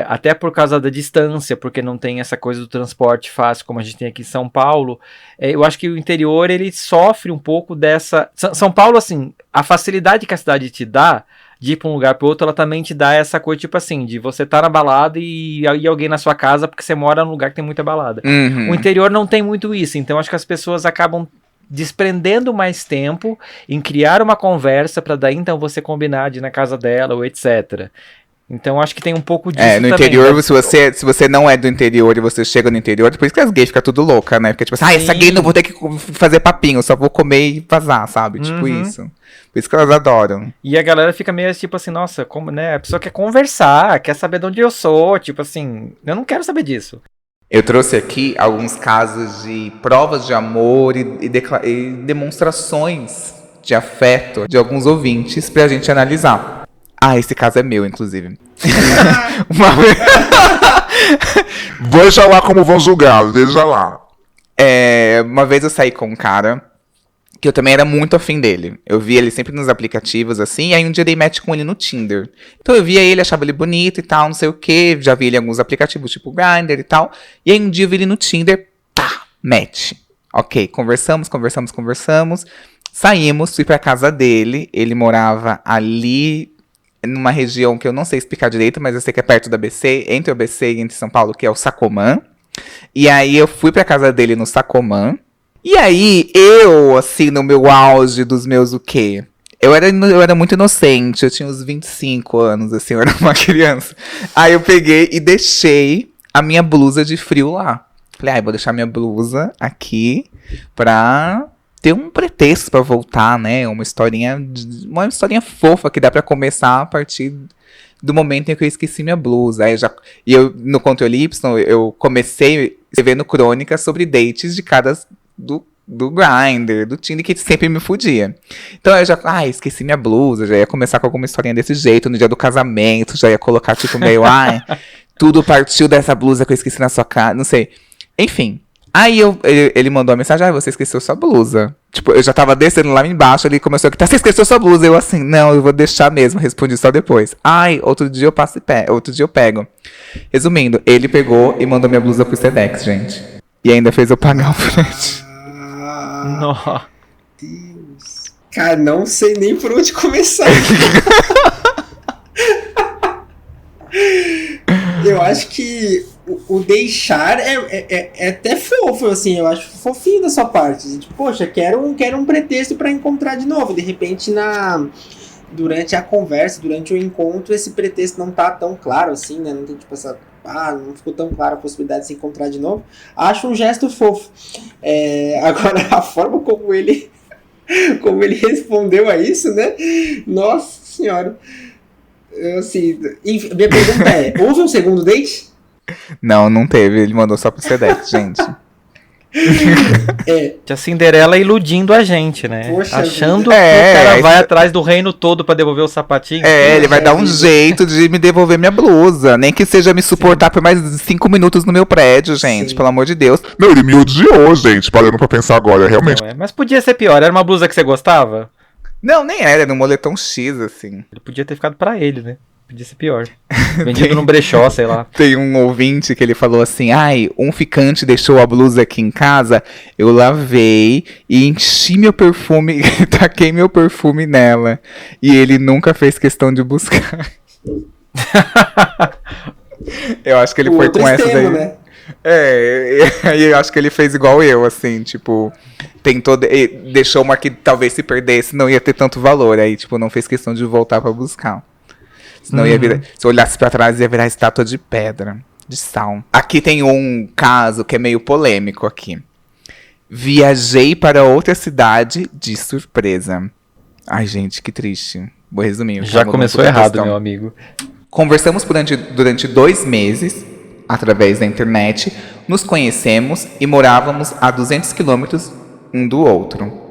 até por causa da distância, porque não tem essa coisa do transporte fácil como a gente tem aqui em São Paulo. Eu acho que o interior, ele sofre um pouco dessa... São Paulo, assim, a facilidade que a cidade te dá de ir pra um lugar pro outro, ela também te dá essa coisa, tipo assim, de você tá na balada e alguém na sua casa porque você mora num lugar que tem muita balada. O interior não tem muito isso, então acho que as pessoas acabam desprendendo mais tempo em criar uma conversa pra daí então você combinar de ir na casa dela ou etc. Então acho que tem um pouco disso no também, interior, né? se você não é do interior e você chega no interior, por isso que as gays ficam tudo louca, né? Porque tipo assim, essa gay não vou ter que fazer papinho, só vou comer e vazar, sabe? Tipo isso. Por isso que elas adoram. E a galera fica meio tipo assim, nossa, como, né? A pessoa quer conversar, quer saber de onde eu sou, tipo assim, eu não quero saber disso. Eu trouxe aqui alguns casos de provas de amor e demonstrações de afeto de alguns ouvintes pra gente analisar. Esse caso é meu, inclusive. Veja lá como vão julgar, veja lá. Uma vez eu saí com um cara que eu também era muito afim dele. Eu via ele sempre nos aplicativos, assim, e aí um dia eu dei match com ele no Tinder. Então eu via ele, achava ele bonito e tal, não sei o quê. Já vi ele em alguns aplicativos, tipo Grindr e tal. E aí um dia eu vi ele no Tinder, pá, match. Ok, conversamos. Saímos, fui pra casa dele. Ele morava ali, numa região que eu não sei explicar direito, mas eu sei que é perto da ABC, entre o ABC e entre São Paulo, que é o Sacomã. E aí eu fui pra casa dele no Sacomã. E aí, eu, assim, no meu auge dos meus o quê? Eu era muito inocente, eu tinha uns 25 anos, assim, eu era uma criança. Aí eu peguei e deixei a minha blusa de frio lá. Falei, vou deixar minha blusa aqui pra ter um pretexto pra voltar, né? Uma historinha fofa que dá pra começar a partir do momento em que eu esqueci minha blusa. Aí eu no Ctrl Y, eu comecei escrevendo crônicas sobre dates de cada do Grindr, do Tinder, que sempre me fudia. Então eu já, esqueci minha blusa, já ia começar com alguma historinha desse jeito, no dia do casamento, já ia colocar tipo meio, tudo partiu dessa blusa que eu esqueci na sua casa, não sei. Enfim, aí ele mandou uma mensagem, você esqueceu sua blusa. Tipo, eu já tava descendo lá embaixo, ele começou a gritar, você esqueceu sua blusa? Eu assim, não, eu vou deixar mesmo, respondi só depois. Outro dia eu passo outro dia eu pego. Resumindo, ele pegou e mandou minha blusa pro Sedex, gente. E ainda fez eu pagar o frete. Nossa. Deus. Cara, não sei nem por onde começar. Eu acho que o deixar é até fofo, assim, eu acho fofinho da sua parte. Tipo, poxa, quero um pretexto pra encontrar de novo. De repente, durante a conversa, durante o encontro, esse pretexto não tá tão claro assim, né? Não tem tipo essa... não ficou tão clara a possibilidade de se encontrar de novo. Acho um gesto fofo. Agora, a forma como ele respondeu a isso, né? Nossa senhora. Assim, minha pergunta houve um segundo date? Não teve. Ele mandou só pro Sedex, gente. A Cinderela iludindo a gente, né? Poxa achando vida. que o cara vai atrás do reino todo pra devolver o sapatinho. Ele vai dar um jeito de me devolver minha blusa. Nem que seja me suportar por mais 5 minutos no meu prédio, gente. Sim. Pelo amor de Deus. Não, ele me odiou, gente. Parando pra pensar agora, realmente. Não, mas podia ser pior. Era uma blusa que você gostava? Não, nem era um moletom X, assim. Ele podia ter ficado pra ele, né? Podia ser pior. Vendido num brechó, sei lá. Tem um ouvinte que ele falou assim, um ficante deixou a blusa aqui em casa, eu lavei e enchi meu perfume, taquei meu perfume nela. E ele nunca fez questão de buscar. Eu acho que ele foi com essa daí. Né? Eu acho que ele fez igual eu, assim, tipo, tentou, deixou uma que talvez se perdesse, não ia ter tanto valor, aí, tipo, não fez questão de voltar pra buscar. Senão ia virar, se eu olhasse pra trás, ia virar estátua de pedra, de sal. Aqui tem um caso que é meio polêmico aqui. Viajei para outra cidade de surpresa. Ai, gente, que triste. Vou resumir. Já começou errado, meu amigo. Conversamos durante 2 meses, através da internet, nos conhecemos e morávamos a 200 quilômetros um do outro.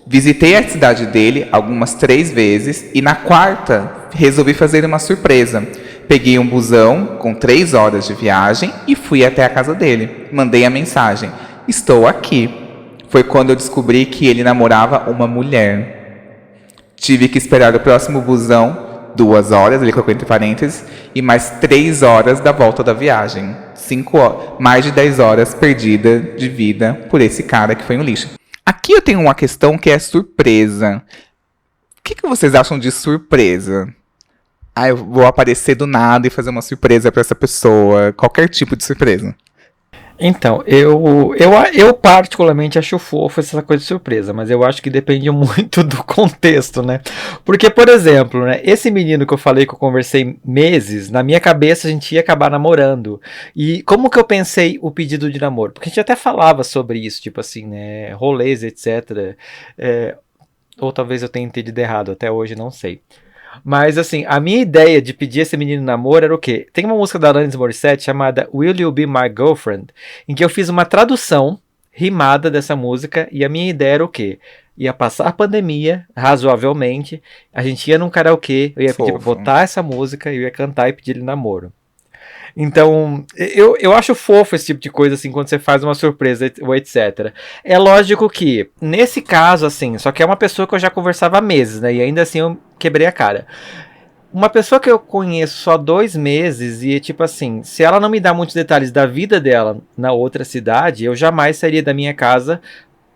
Visitei a cidade dele algumas 3 vezes e na 4ª resolvi fazer uma surpresa. Peguei um busão com 3 horas de viagem e fui até a casa dele. Mandei a mensagem: estou aqui. Foi quando eu descobri que ele namorava uma mulher. Tive que esperar o próximo busão 2 horas, ele colocou entre parênteses, e mais 3 horas da volta da viagem. 5 horas, mais de 10 horas perdida de vida por esse cara que foi um lixo. Aqui eu tenho uma questão que é surpresa. O que vocês acham de surpresa? Eu vou aparecer do nada e fazer uma surpresa pra essa pessoa. Qualquer tipo de surpresa. Então, eu particularmente acho fofo essa coisa de surpresa, mas eu acho que depende muito do contexto, né? Porque, por exemplo, né, esse menino que eu falei que eu conversei meses, na minha cabeça a gente ia acabar namorando. E como que eu pensei o pedido de namoro? Porque a gente até falava sobre isso, tipo assim, né, rolês, etc. Ou talvez eu tenha entendido errado, até hoje não sei. Mas assim, a minha ideia de pedir esse menino namoro era o quê? Tem uma música da Alanis Morissette chamada Will You Be My Girlfriend, em que eu fiz uma tradução rimada dessa música, e a minha ideia era o quê? Ia passar a pandemia, razoavelmente, a gente ia num karaokê, eu ia pedir pra botar essa música, eu ia cantar e pedir ele namoro. Então, eu acho fofo esse tipo de coisa, assim, quando você faz uma surpresa, ou etc. É lógico que, nesse caso, assim, só que é uma pessoa que eu já conversava há meses, né? E ainda assim eu quebrei a cara. Uma pessoa que eu conheço só 2 meses e, tipo assim, se ela não me dá muitos detalhes da vida dela na outra cidade, eu jamais sairia da minha casa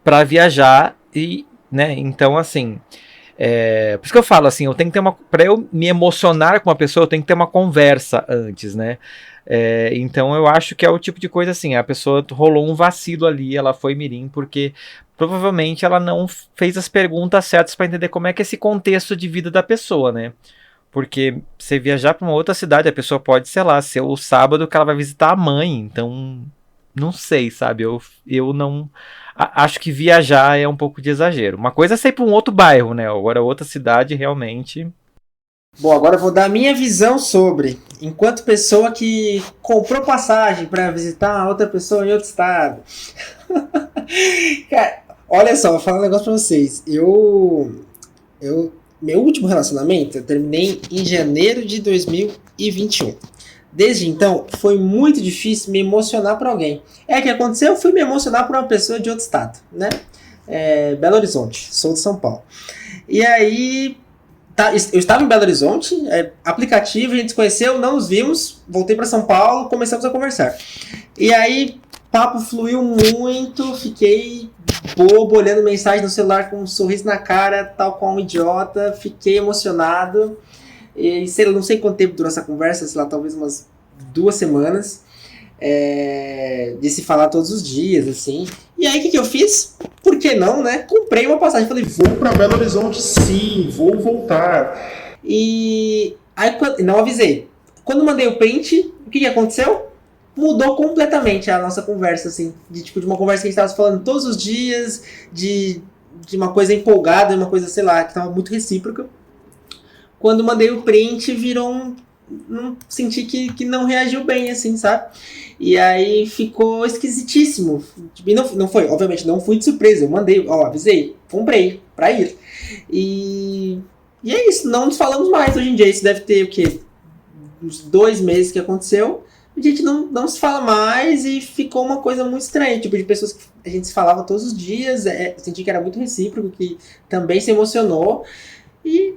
pra viajar e, né, então, assim, por isso que eu falo, assim, eu tenho que ter pra eu me emocionar com uma pessoa, eu tenho que ter uma conversa antes, né, então eu acho que é o tipo de coisa, assim, a pessoa rolou um vacilo ali, ela foi mirim, porque provavelmente ela não fez as perguntas certas pra entender como é que é esse contexto de vida da pessoa, né. Porque você viajar para uma outra cidade, a pessoa pode, sei lá, ser o sábado que ela vai visitar a mãe. Então, não sei, sabe? Eu não. Acho que viajar é um pouco de exagero. Uma coisa é ser para um outro bairro, né? Agora, outra cidade, realmente. Bom, agora eu vou dar a minha visão sobre, enquanto pessoa que comprou passagem para visitar outra pessoa em outro estado. Cara, olha só, vou falar um negócio para vocês. Meu último relacionamento eu terminei em janeiro de 2021. Desde então, foi muito difícil me emocionar por alguém. O que aconteceu? Eu fui me emocionar por uma pessoa de outro estado, né? Belo Horizonte, sou de São Paulo. E aí, eu estava em Belo Horizonte, aplicativo, a gente se conheceu, não nos vimos, voltei para São Paulo, começamos a conversar. E aí, papo fluiu muito, fiquei bobo, olhando mensagem no celular com um sorriso na cara, tal qual um idiota, fiquei emocionado. E não sei quanto tempo durou essa conversa, sei lá, talvez umas 2 semanas, de se falar todos os dias, assim. E aí, o que eu fiz? Por que não, né? Comprei uma passagem, falei, vou pra Belo Horizonte, sim, vou voltar. E aí, não avisei. Quando mandei o print, o que aconteceu? Mudou completamente a nossa conversa, assim, de uma conversa que a gente estava falando todos os dias, de uma coisa empolgada, uma coisa, sei lá, que estava muito recíproca. Quando mandei o print, virou senti que não reagiu bem, assim, sabe? E aí ficou esquisitíssimo. E não foi, obviamente, não fui de surpresa, eu mandei, avisei, comprei pra ir. E é isso, não nos falamos mais hoje em dia, isso deve ter, o quê? Uns 2 meses que aconteceu. A gente não se fala mais e ficou uma coisa muito estranha, tipo, de pessoas que a gente se falava todos os dias, senti que era muito recíproco, que também se emocionou, e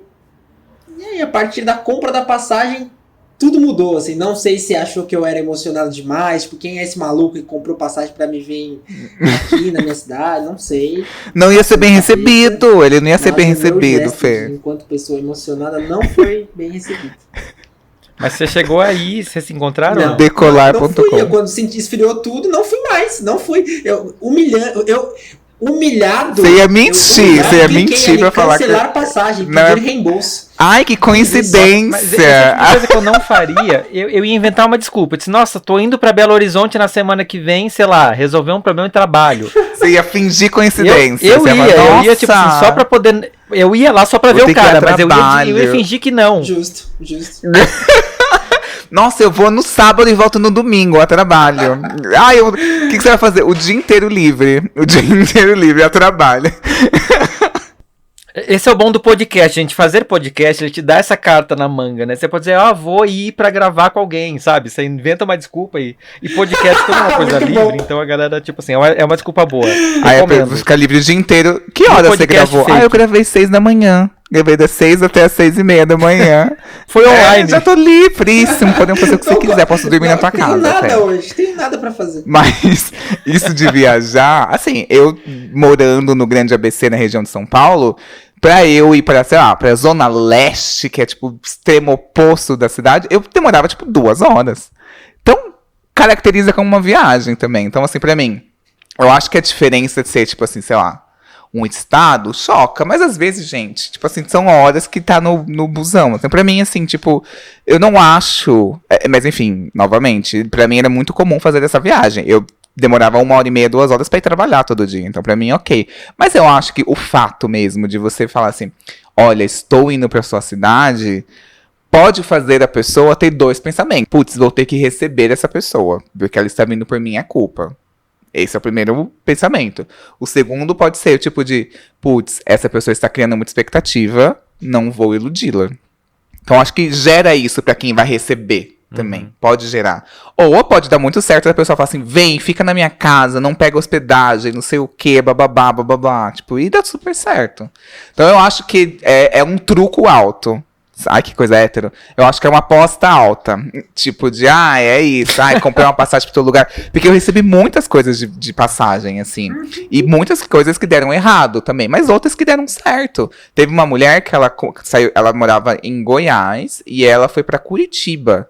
aí, a partir da compra da passagem, tudo mudou, assim, não sei se achou que eu era emocionado demais, tipo, quem é esse maluco que comprou passagem pra me ver aqui na minha cidade, não sei. Não ia ser bem recebido, ele não ia ser bem recebido, Fê. Enquanto pessoa emocionada, não foi bem recebido. Mas você chegou aí, vocês se encontraram? Não, Decolar.com. Não fui. Eu, quando esfriou tudo, não fui mais. Não fui. Humilhado. Você ia mentir pra falar que... cancelar passagem, pedir reembolso. Ai, que coincidência. Mas uma coisa que eu não faria, eu ia inventar uma desculpa. Eu disse, nossa, tô indo pra Belo Horizonte na semana que vem, sei lá, resolver um problema de trabalho. Você ia fingir coincidência. Eu ia, tipo assim, só pra poder... Eu ia lá só pra ver o cara, mas eu ia fingir que não. Justo. Nossa, eu vou no sábado e volto no domingo a trabalho. Ai, o que você vai fazer? O dia inteiro livre. A trabalho. Esse é o bom do podcast, gente. Fazer podcast, ele te dá essa carta na manga, né? Você pode dizer, vou ir pra gravar com alguém, sabe? Você inventa uma desculpa aí. E podcast como uma coisa livre, bom. Então a galera, tipo assim, é uma desculpa boa. Aí eu vou ficar livre o dia inteiro. Que hora você gravou? Fake. Eu gravei 6 da manhã. Gravei das 6 até as 6:30 da manhã. Foi online. Já tô livríssimo. Podemos fazer o que você quiser. Posso dormir na tua casa. Não tenho nada hoje. Tenho nada pra fazer. Mas isso de viajar... Assim, eu morando no Grande ABC, na região de São Paulo... Pra eu ir pra, sei lá, pra Zona Leste, que é, tipo, o extremo oposto da cidade, eu demorava, tipo, 2 horas. Então, caracteriza como uma viagem também. Então, assim, pra mim, eu acho que a diferença de ser, tipo assim, sei lá, um estado, choca. Mas, às vezes, gente, tipo assim, são horas que tá no busão. Então, pra mim, assim, tipo, eu não acho... mas, enfim, novamente, pra mim era muito comum fazer essa viagem. Eu demorava 1h30, 2 horas pra ir trabalhar todo dia. Então, pra mim, ok. Mas eu acho que o fato mesmo de você falar assim, olha, estou indo pra sua cidade, pode fazer a pessoa ter 2 pensamentos. Putz, vou ter que receber essa pessoa, porque ela está vindo por minha culpa. Esse é o primeiro pensamento. O segundo pode ser o tipo de, putz, essa pessoa está criando muita expectativa, não vou iludi-la. Então, acho que gera isso pra quem vai receber. também. Pode gerar. Ou pode dar muito certo, a pessoa fala assim, vem, fica na minha casa, não pega hospedagem, não sei o que, bababá, bababá. Tipo, e dá super certo. Então eu acho que é um truco alto. Ai, que coisa hétero. Eu acho que é uma aposta alta. Tipo, é isso. Comprei uma passagem pro teu lugar. Porque eu recebi muitas coisas de passagem, assim. E muitas coisas que deram errado também. Mas outras que deram certo. Teve uma mulher que ela saiu, ela morava em Goiás. E ela foi pra Curitiba.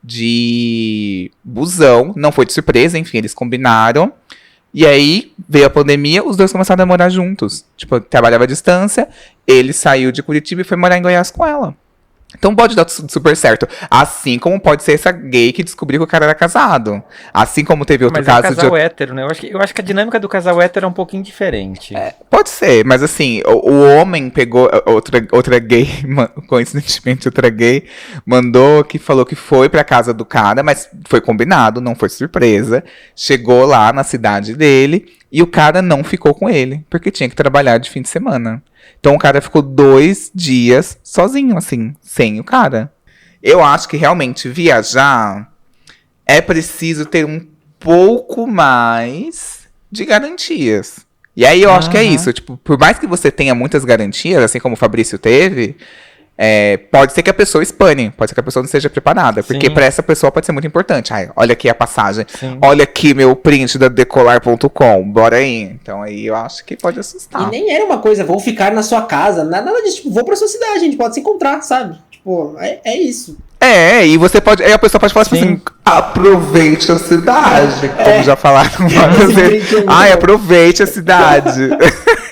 De busão. Não foi de surpresa, enfim, eles combinaram. E aí, veio a pandemia, os dois começaram a morar juntos. Tipo, trabalhava à distância. Ele saiu de Curitiba e foi morar em Goiás com ela. Então pode dar super certo. Assim como pode ser essa gay que descobriu que o cara era casado. Assim como teve outro mas caso é um casal hétero, né? Eu acho que a dinâmica do casal hétero é um pouquinho diferente. Pode ser, mas assim, o homem pegou outra gay, coincidentemente outra gay, mandou que falou que foi pra casa do cara, mas foi combinado, não foi surpresa. Chegou lá na cidade dele e o cara não ficou com ele, porque tinha que trabalhar de fim de semana. Então o cara ficou 2 dias sozinho, assim, sem o cara. Eu acho que realmente viajar é preciso ter um pouco mais de garantias. E aí eu acho que é isso. Tipo, por mais que você tenha muitas garantias, assim como o Fabrício teve, pode ser que a pessoa espane, pode ser que a pessoa não esteja preparada. Porque para essa pessoa pode ser muito importante. Olha aqui a passagem, olha aqui meu print da Decolar.com, bora aí. Então aí eu acho que pode assustar. E nem era uma coisa, vou ficar na sua casa, nada disso, tipo, vou pra sua cidade, a gente pode se encontrar, sabe? Tipo, é isso. E você pode. Aí a pessoa pode falar assim, aproveite a cidade. Como já falaram várias vezes. Aproveite a cidade.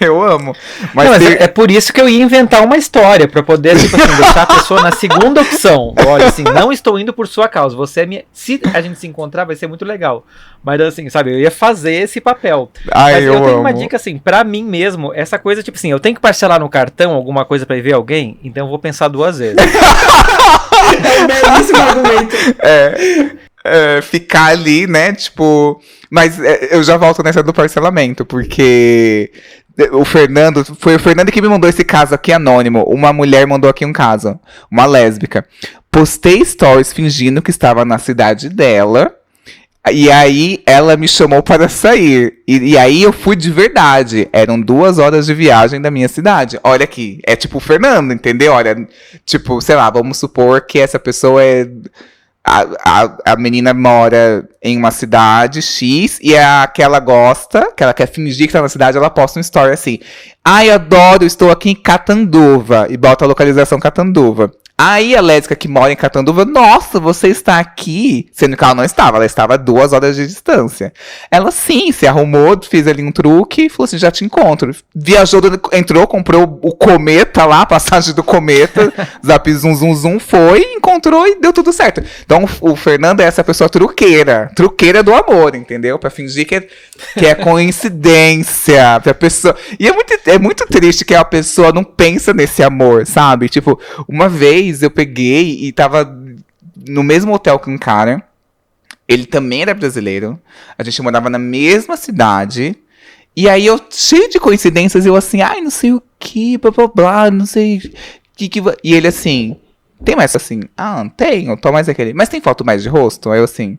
Eu amo. Mas é por isso que eu ia inventar uma história, pra poder, tipo assim, deixar a pessoa na segunda opção. Olha, assim, não estou indo por sua causa. Você é minha. Se a gente se encontrar, vai ser muito legal. Mas assim, sabe, eu ia fazer esse papel. Mas eu tenho uma dica, assim, pra mim mesmo, essa coisa, tipo assim, eu tenho que parcelar no cartão alguma coisa pra ir ver alguém, então eu vou pensar 2 vezes. É o belíssimo argumento. Ficar ali, né, tipo... Mas eu já volto nessa do parcelamento, porque... Foi o Fernando que me mandou esse caso aqui anônimo. Uma mulher mandou aqui um caso. Uma lésbica. Postei stories fingindo que estava na cidade dela. E aí ela me chamou para sair. E aí eu fui de verdade. Eram 2 horas de viagem da minha cidade. Olha aqui. É tipo o Fernando, entendeu? Olha, tipo, sei lá, vamos supor que essa pessoa é... A menina mora em uma cidade X e a que ela gosta, que ela quer fingir que tá na cidade, ela posta um story assim. Ai, adoro, estou aqui em Catanduva. E bota a localização Catanduva. Aí a lésbica que mora em Catanduva, nossa, você está aqui? Sendo que ela não estava, ela estava a 2 horas de distância. Ela sim, se arrumou, fez ali um truque e falou assim, já te encontro. Viajou, entrou, comprou o cometa lá, a passagem do cometa, zap zum zum zum, foi, encontrou e deu tudo certo. Então o Fernando é essa pessoa truqueira do amor, entendeu? Pra fingir que é coincidência, pra pessoa... E é muito triste que a pessoa não pensa nesse amor, sabe? Tipo, uma vez eu peguei e tava no mesmo hotel que um cara. Ele também era brasileiro. A gente morava na mesma cidade. E aí eu, cheio de coincidências, eu assim, ai, não sei o que, blá blá blá, não sei que. E ele assim, tem mais assim? Tenho, tô mais aquele. Mas tem foto mais de rosto? Aí eu assim,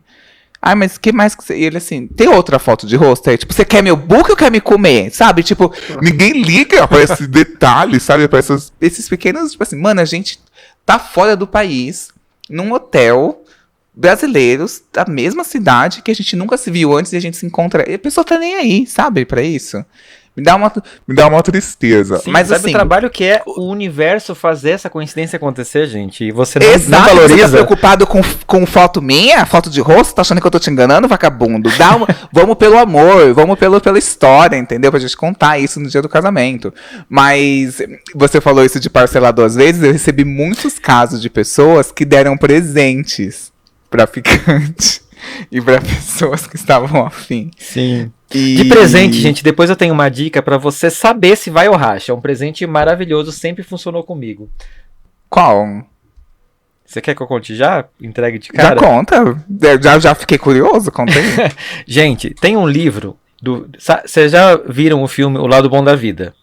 mas que mais que você... E ele assim, tem outra foto de rosto? Aí, tipo, você quer meu book ou quer me comer? Sabe? Tipo, ninguém liga pra esse detalhe, sabe? Pra esses pequenos, tipo assim, mano, a gente tá fora do país, num hotel, brasileiros, da mesma cidade, que a gente nunca se viu antes e a gente se encontra. E a pessoa tá nem aí, sabe? Pra isso. Me dá uma tristeza. Sim, mas sabe assim, o trabalho que é o universo fazer essa coincidência acontecer, gente? E você não valoriza. Você tá preocupado com foto minha? Foto de rosto? Tá achando que eu tô te enganando, vagabundo? Vamos pelo amor, vamos pela história, entendeu? Pra gente contar isso no dia do casamento. Mas você falou isso de parcelar 2 vezes. Eu recebi muitos casos de pessoas que deram presentes pra ficante e pra pessoas que estavam afim. Sim. De presente, gente, depois eu tenho uma dica pra você saber se vai ou racha. É um presente maravilhoso, sempre funcionou comigo. Qual? Você quer que eu conte já? Entregue de cara? Já conta. Já fiquei curioso, conta aí. Gente, tem um livro vocês já viram o filme O Lado Bom da Vida?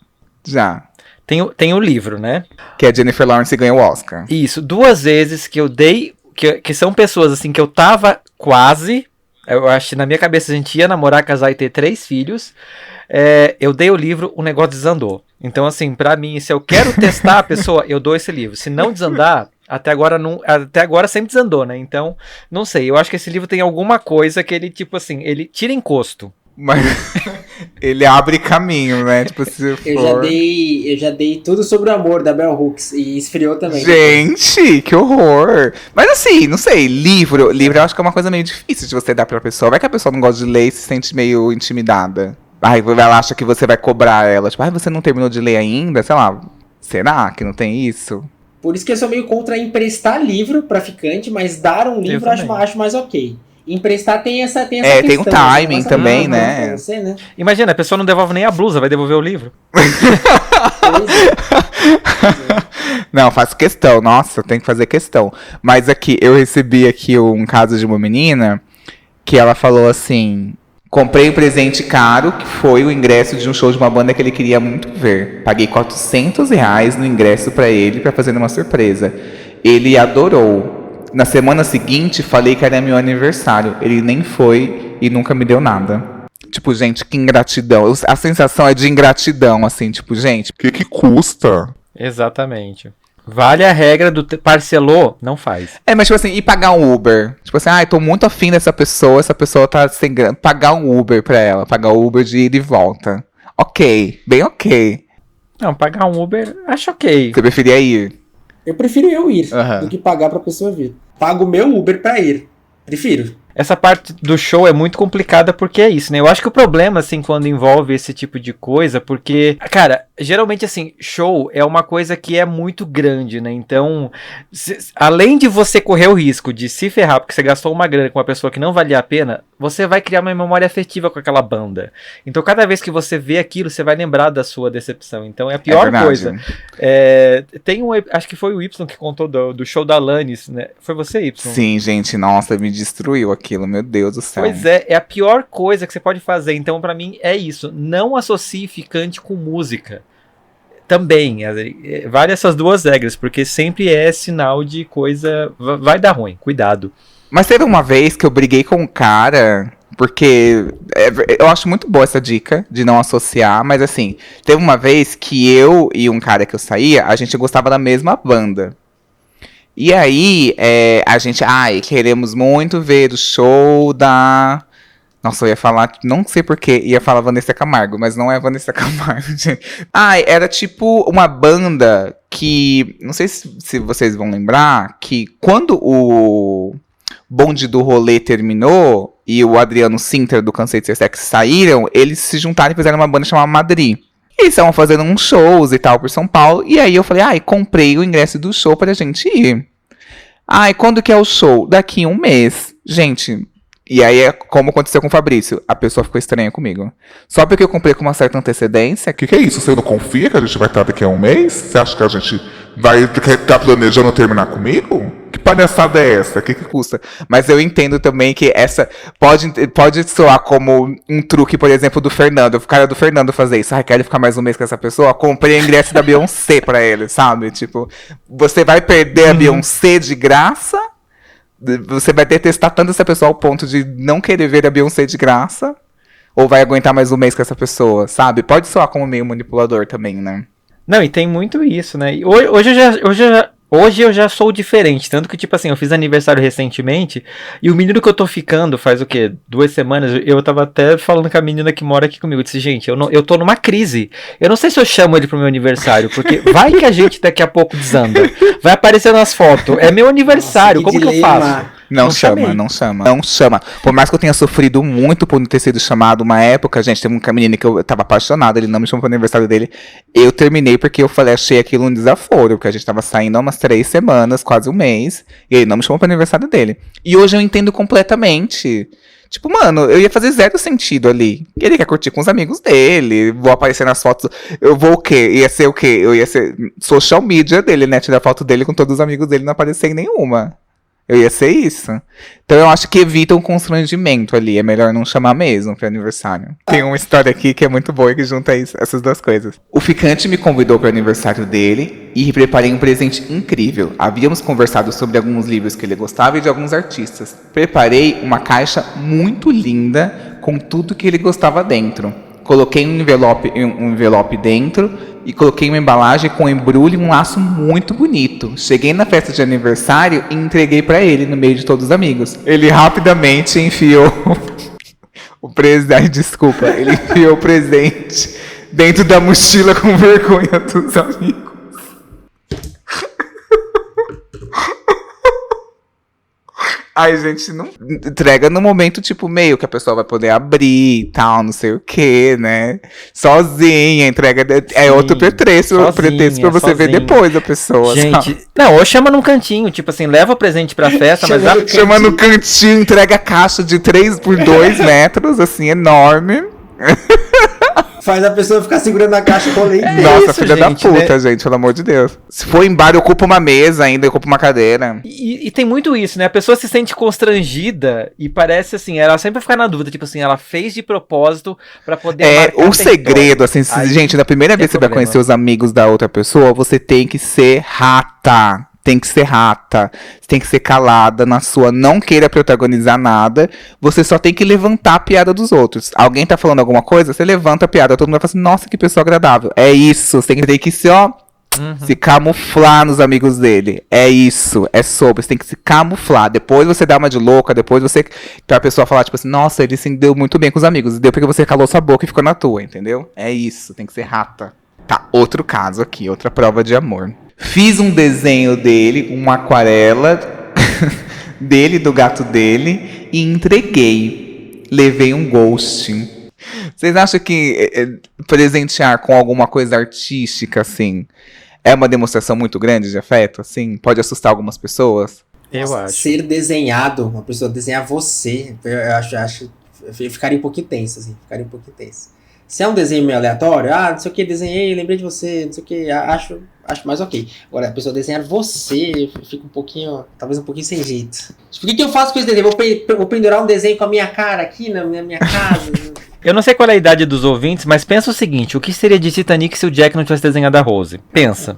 Já. Tem o livro, né? Que a Jennifer Lawrence ganhou o Oscar. Isso, 2 vezes que eu dei que são pessoas assim que eu tava quase. Eu acho que na minha cabeça a gente ia namorar, casar e ter 3 filhos. Eu dei o livro, o negócio desandou. Então, assim, pra mim, se eu quero testar a pessoa, eu dou esse livro. Se não desandar, até agora sempre desandou, né? Então, não sei. Eu acho que esse livro tem alguma coisa que ele, tipo assim, ele tira encosto. Mas ele abre caminho, né? Tipo, se for... Eu já dei tudo sobre o amor da Bell Hooks e esfriou também. Gente, que horror! Mas assim, não sei, livro eu acho que é uma coisa meio difícil de você dar pra pessoa. Vai que a pessoa não gosta de ler e se sente meio intimidada. Aí ela acha que você vai cobrar ela. Tipo, você não terminou de ler ainda? Sei lá, será que não tem isso? Por isso que eu sou meio contra emprestar livro pra ficante, mas dar um livro eu acho mais ok. Emprestar tem essa questão. Tem um timing também, né? Você, né? Imagina, a pessoa não devolve nem a blusa, vai devolver o livro. Não, faço questão. Nossa, tem que fazer questão. Mas aqui, eu recebi aqui um caso de uma menina que ela falou assim: comprei um presente caro, que foi o ingresso de um show de uma banda que ele queria muito ver. Paguei R$400 no ingresso pra ele, pra fazer uma surpresa. Ele adorou. Na semana seguinte, falei que era meu aniversário. Ele nem foi e nunca me deu nada. Tipo, gente, que ingratidão. A sensação é de ingratidão, assim, tipo, gente. O que custa? Exatamente. Vale a regra do parcelou, não faz. Mas tipo assim, e pagar um Uber? Tipo assim, tô muito afim dessa pessoa, essa pessoa tá sem grana. Pagar um Uber pra ela, pagar o Uber de ida e volta. Ok, bem ok. Não, pagar um Uber, acho ok. Você preferia ir? Eu prefiro eu ir do que pagar pra pessoa vir. Pago o meu Uber pra ir. Prefiro. Essa parte do show é muito complicada porque é isso, né? Eu acho que o problema, assim, quando envolve esse tipo de coisa, porque, cara, geralmente, assim, show é uma coisa que é muito grande, né? Então, além de você correr o risco de se ferrar porque você gastou uma grana com uma pessoa que não valia a pena, você vai criar uma memória afetiva com aquela banda. Então, cada vez que você vê aquilo, você vai lembrar da sua decepção. Então, é a pior coisa. Acho que foi o Y que contou do show da Alanis, né? Foi você, Y? Sim, gente, nossa, me destruiu aquilo, meu Deus do céu. Pois é a pior coisa que você pode fazer. Então, pra mim, é isso. Não associe ficante com música. Também, vale essas duas regras, porque sempre é sinal de coisa... Vai dar ruim, cuidado. Mas teve uma vez que eu briguei com um cara, porque eu acho muito boa essa dica de não associar, mas assim, teve uma vez que eu e um cara que eu saía, a gente gostava da mesma banda. E aí, a gente, queremos muito ver o show da... Nossa, eu ia falar, não sei porquê, ia falar Vanessa Camargo, mas não é Vanessa Camargo, gente. Era tipo uma banda que, não sei se vocês vão lembrar, que quando o bonde do rolê terminou e o Adriano Sinter do Cansei de Ser Sexy saíram, eles se juntaram e fizeram uma banda chamada Madrid. E eles estavam fazendo uns shows e tal por São Paulo. E aí eu falei, comprei o ingresso do show pra gente ir. Quando que é o show? Daqui 1 mês. Gente, e aí é como aconteceu com o Fabrício. A pessoa ficou estranha comigo. Só porque eu comprei com uma certa antecedência. O que é isso? Você não confia que a gente vai estar daqui a 1 mês? Você acha que a gente vai estar planejando terminar comigo? Que palhaçada é essa? Que custa? Mas eu entendo também que essa pode soar como um truque, por exemplo, do Fernando. O cara do Fernando fazer isso. Quer ele ficar mais 1 mês com essa pessoa? Comprei o ingresso da Beyoncé pra ele, sabe? Tipo, você vai perder a Beyoncé de graça? Você vai detestar tanto essa pessoa ao ponto de não querer ver a Beyoncé de graça? Ou vai aguentar mais 1 mês com essa pessoa, sabe? Pode soar como meio manipulador também, né? Não, e tem muito isso, né? Hoje eu já sou diferente, tanto que, tipo assim, eu fiz aniversário recentemente, e o menino que eu tô ficando faz o quê? 2 semanas, eu tava até falando com a menina que mora aqui comigo, eu disse, gente, eu tô numa crise, eu não sei se eu chamo ele pro meu aniversário, porque vai que a gente daqui a pouco desanda, vai aparecer nas fotos, é meu aniversário, nossa, como que eu faço? Não chama. Por mais que eu tenha sofrido muito por não ter sido chamado uma época, gente, teve um menino que eu tava apaixonado, ele não me chamou pro aniversário dele. Eu terminei porque eu falei, achei aquilo um desaforo, porque a gente tava saindo há umas 3 semanas, quase 1 mês, e ele não me chamou pro aniversário dele. E hoje eu entendo completamente. Tipo, mano, eu ia fazer 0 sentido ali. Ele quer curtir com os amigos dele, vou aparecer nas fotos. Eu vou o quê? Ia ser o quê? Eu ia ser social media dele, né? Tirar foto dele com todos os amigos dele e não aparecer em nenhuma. Eu ia ser isso. Então eu acho que evita um constrangimento ali. É melhor não chamar mesmo pra aniversário. Tem uma história aqui que é muito boa que junta essas duas coisas. O ficante me convidou para o aniversário dele e preparei um presente incrível. Havíamos conversado sobre alguns livros que ele gostava e de alguns artistas. Preparei uma caixa muito linda com tudo que ele gostava dentro. Coloquei um envelope dentro e coloquei uma embalagem com embrulho e um laço muito bonito. Cheguei na festa de aniversário e entreguei para ele no meio de todos os amigos. Ele rapidamente enfiou o presente. Desculpa, ele enfiou o presente dentro da mochila com vergonha dos amigos. Ai, gente, não entrega no momento, tipo, meio que a pessoa vai poder abrir e tal, não sei o que, né? Sozinha, entrega. É outro pretexto pra você ver depois a pessoa. Gente, sabe? não, ou chama num cantinho, tipo assim, leva o presente pra festa, mas chama no cantinho, entrega a caixa de 3 por 2 metros, assim, enorme. Faz a pessoa ficar segurando a caixa com leite. Nossa, isso, filha gente, da puta, né? gente, pelo amor de Deus. Se for em bar, ocupa uma mesa ainda, ocupa uma cadeira. E tem muito isso, né? A pessoa se sente constrangida e parece assim, ela sempre fica na dúvida, tipo assim, ela fez de propósito pra poder marcar O território. segredo, assim, Aí, gente, na primeira vez que você vai problema. conhecer os amigos da outra pessoa, você tem que ser rata. Tem que ser rata, você tem que ser calada na sua, não queira protagonizar nada, você só tem que levantar a piada dos outros. Alguém tá falando alguma coisa, você levanta a piada, todo mundo vai falar assim, nossa, que pessoa agradável. É isso, você tem que se, se camuflar nos amigos dele. É isso, é sobre, você tem que se camuflar. Depois você dá uma de louca, depois você, pra pessoa falar, tipo assim, nossa, ele se deu muito bem com os amigos, deu porque você calou sua boca e ficou na tua, entendeu? É isso, tem que ser rata. Tá, outro caso aqui, outra prova de amor. Fiz um desenho dele, uma aquarela dele, do gato dele, e entreguei. Levei um ghosting. Vocês acham que presentear com alguma coisa artística, assim, é uma demonstração muito grande de afeto, assim? Pode assustar algumas pessoas? Eu acho. Ser desenhado, uma pessoa desenhar você, eu acho eu ficaria um pouquinho tenso, assim, Se é um desenho meio aleatório, não sei o que, desenhei, lembrei de você, não sei o que, acho mais ok. Agora, a pessoa desenhar você, fica um pouquinho, talvez um pouquinho sem jeito. Tipo, o que eu faço com esse desenho? Vou pendurar um desenho com a minha cara aqui na minha casa? Eu não sei qual é a idade dos ouvintes, mas pensa o seguinte, o que seria de Titanic se o Jack não tivesse desenhado a Rose? Pensa.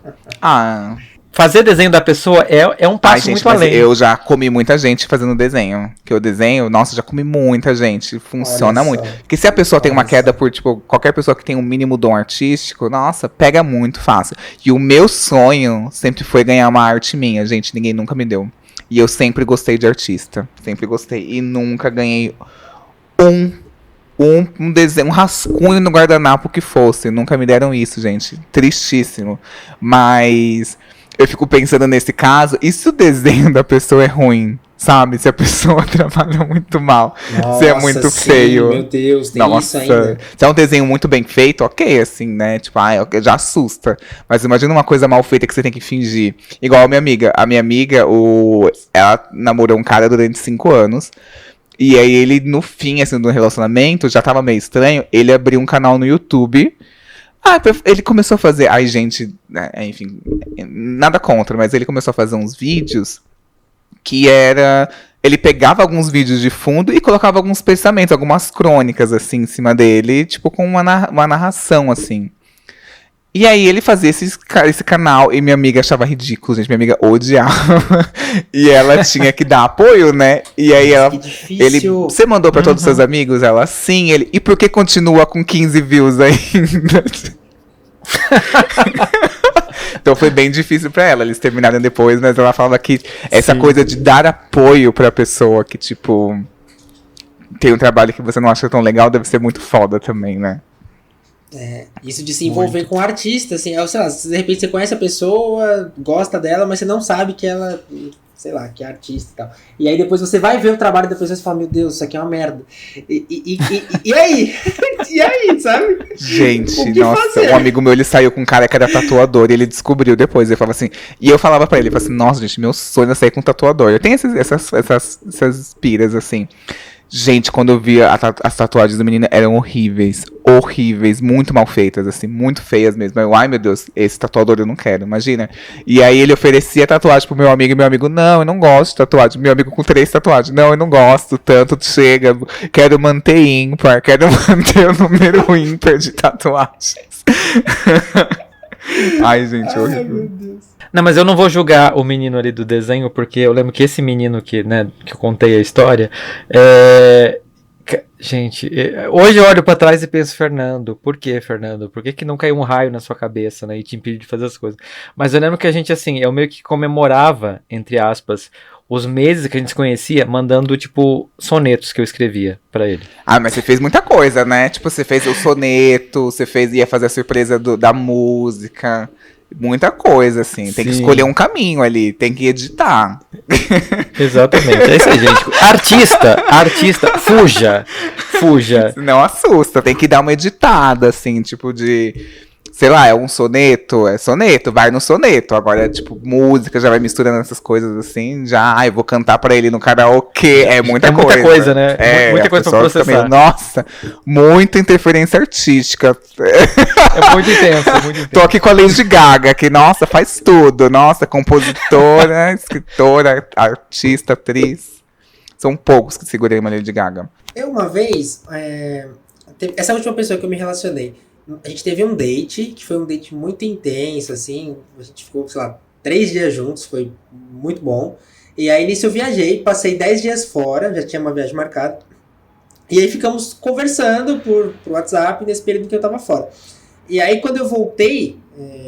Fazer desenho da pessoa é um passo muito além. Eu já comi muita gente fazendo desenho. Que eu desenho, nossa, já comi muita gente. Funciona muito. Porque se a pessoa tem uma queda por, tipo, qualquer pessoa que tem um mínimo dom artístico, nossa, pega muito fácil. E o meu sonho sempre foi ganhar uma arte minha, gente. Ninguém nunca me deu. E eu sempre gostei de artista. Sempre gostei. E nunca ganhei um desenho, um rascunho no guardanapo que fosse. Nunca me deram isso, gente. Tristíssimo. Mas eu fico pensando nesse caso, e se o desenho da pessoa é ruim, sabe? Se a pessoa trabalha muito mal, se é muito feio. Meu Deus, tem isso ainda. Se é um desenho muito bem feito, ok, assim, né? Tipo, já assusta. Mas imagina uma coisa mal feita que você tem que fingir. Igual a minha amiga. A minha amiga, ela namorou um cara durante 5 anos. E aí ele, no fim, assim, do relacionamento, já tava meio estranho, ele abriu um canal no YouTube. Ele começou a fazer... Ai, gente, enfim, nada contra, mas ele começou a fazer uns vídeos que era... Ele pegava alguns vídeos de fundo e colocava alguns pensamentos, algumas crônicas, assim, em cima dele, tipo, com uma narração, assim. E aí ele fazia esse canal e minha amiga achava ridículo, gente. Minha amiga odiava. E ela tinha que dar apoio, né? E aí você mandou pra todos os seus amigos? Ela, sim. E por que continua com 15 views ainda? Então foi bem difícil pra ela. Eles terminaram depois, mas ela falava que essa coisa de dar apoio pra pessoa que, tipo, tem um trabalho que você não acha tão legal deve ser muito foda também, né? Isso de se envolver com o artista, assim, sei lá, de repente você conhece a pessoa, gosta dela, mas você não sabe que ela, sei lá, que é artista e tal. E aí depois você vai ver o trabalho da pessoa e você fala, meu Deus, isso aqui é uma merda. E aí? E aí, sabe? Gente, nossa, um amigo meu, ele saiu com um cara que era tatuador e ele descobriu depois, ele falava assim, e eu falava pra ele, assim, nossa, gente, meu sonho é sair com um tatuador. Eu tenho essas piras, assim. Gente, quando eu vi as tatuagens do menino, eram horríveis. Horríveis, muito mal feitas, assim, muito feias mesmo. Eu, ai, meu Deus, esse tatuador eu não quero, imagina. E aí ele oferecia tatuagem pro meu amigo, e meu amigo, não, eu não gosto de tatuagem. Meu amigo com 3 tatuagens, não, eu não gosto tanto, chega. Quero manter ímpar, quero manter o número ímpar de tatuagens. Ai, gente, horrível. Não, mas eu não vou julgar o menino ali do desenho, porque eu lembro que esse menino que eu contei a história, gente, hoje eu olho pra trás e penso, Fernando, por que, Fernando? Por que não caiu um raio na sua cabeça, né, e te impediu de fazer as coisas? Mas eu lembro que a gente, assim, eu meio que comemorava, entre aspas, os meses que a gente se conhecia, mandando, tipo, sonetos que eu escrevia pra ele. Ah, mas você fez muita coisa, né? Tipo, você fez o soneto, ia fazer a surpresa da música. Muita coisa, assim. Tem que Sim. escolher um caminho ali, tem que editar. Exatamente, é isso aí, gente. Artista, fuja. Não assusta, tem que dar uma editada, assim, tipo de... Sei lá, é um soneto, vai no soneto. Agora, tipo, música, já vai misturando essas coisas assim, eu vou cantar pra ele no karaokê, é muita coisa. Muita coisa, né? Muita a coisa pra pessoa fica processar. meio, nossa, muita interferência artística. É muito intenso, é muito intenso. Tô aqui com a Lady Gaga, que, nossa, faz tudo. Nossa, compositora, escritora, artista, atriz. São poucos que segurei uma Lady Gaga. Eu uma vez, essa última pessoa que eu me relacionei, a gente teve um date, que foi um date muito intenso, assim, a gente ficou, sei lá, 3 dias juntos, foi muito bom. E aí nisso eu viajei, passei 10 dias fora, já tinha uma viagem marcada. E aí ficamos conversando por WhatsApp nesse período que eu tava fora. E aí quando eu voltei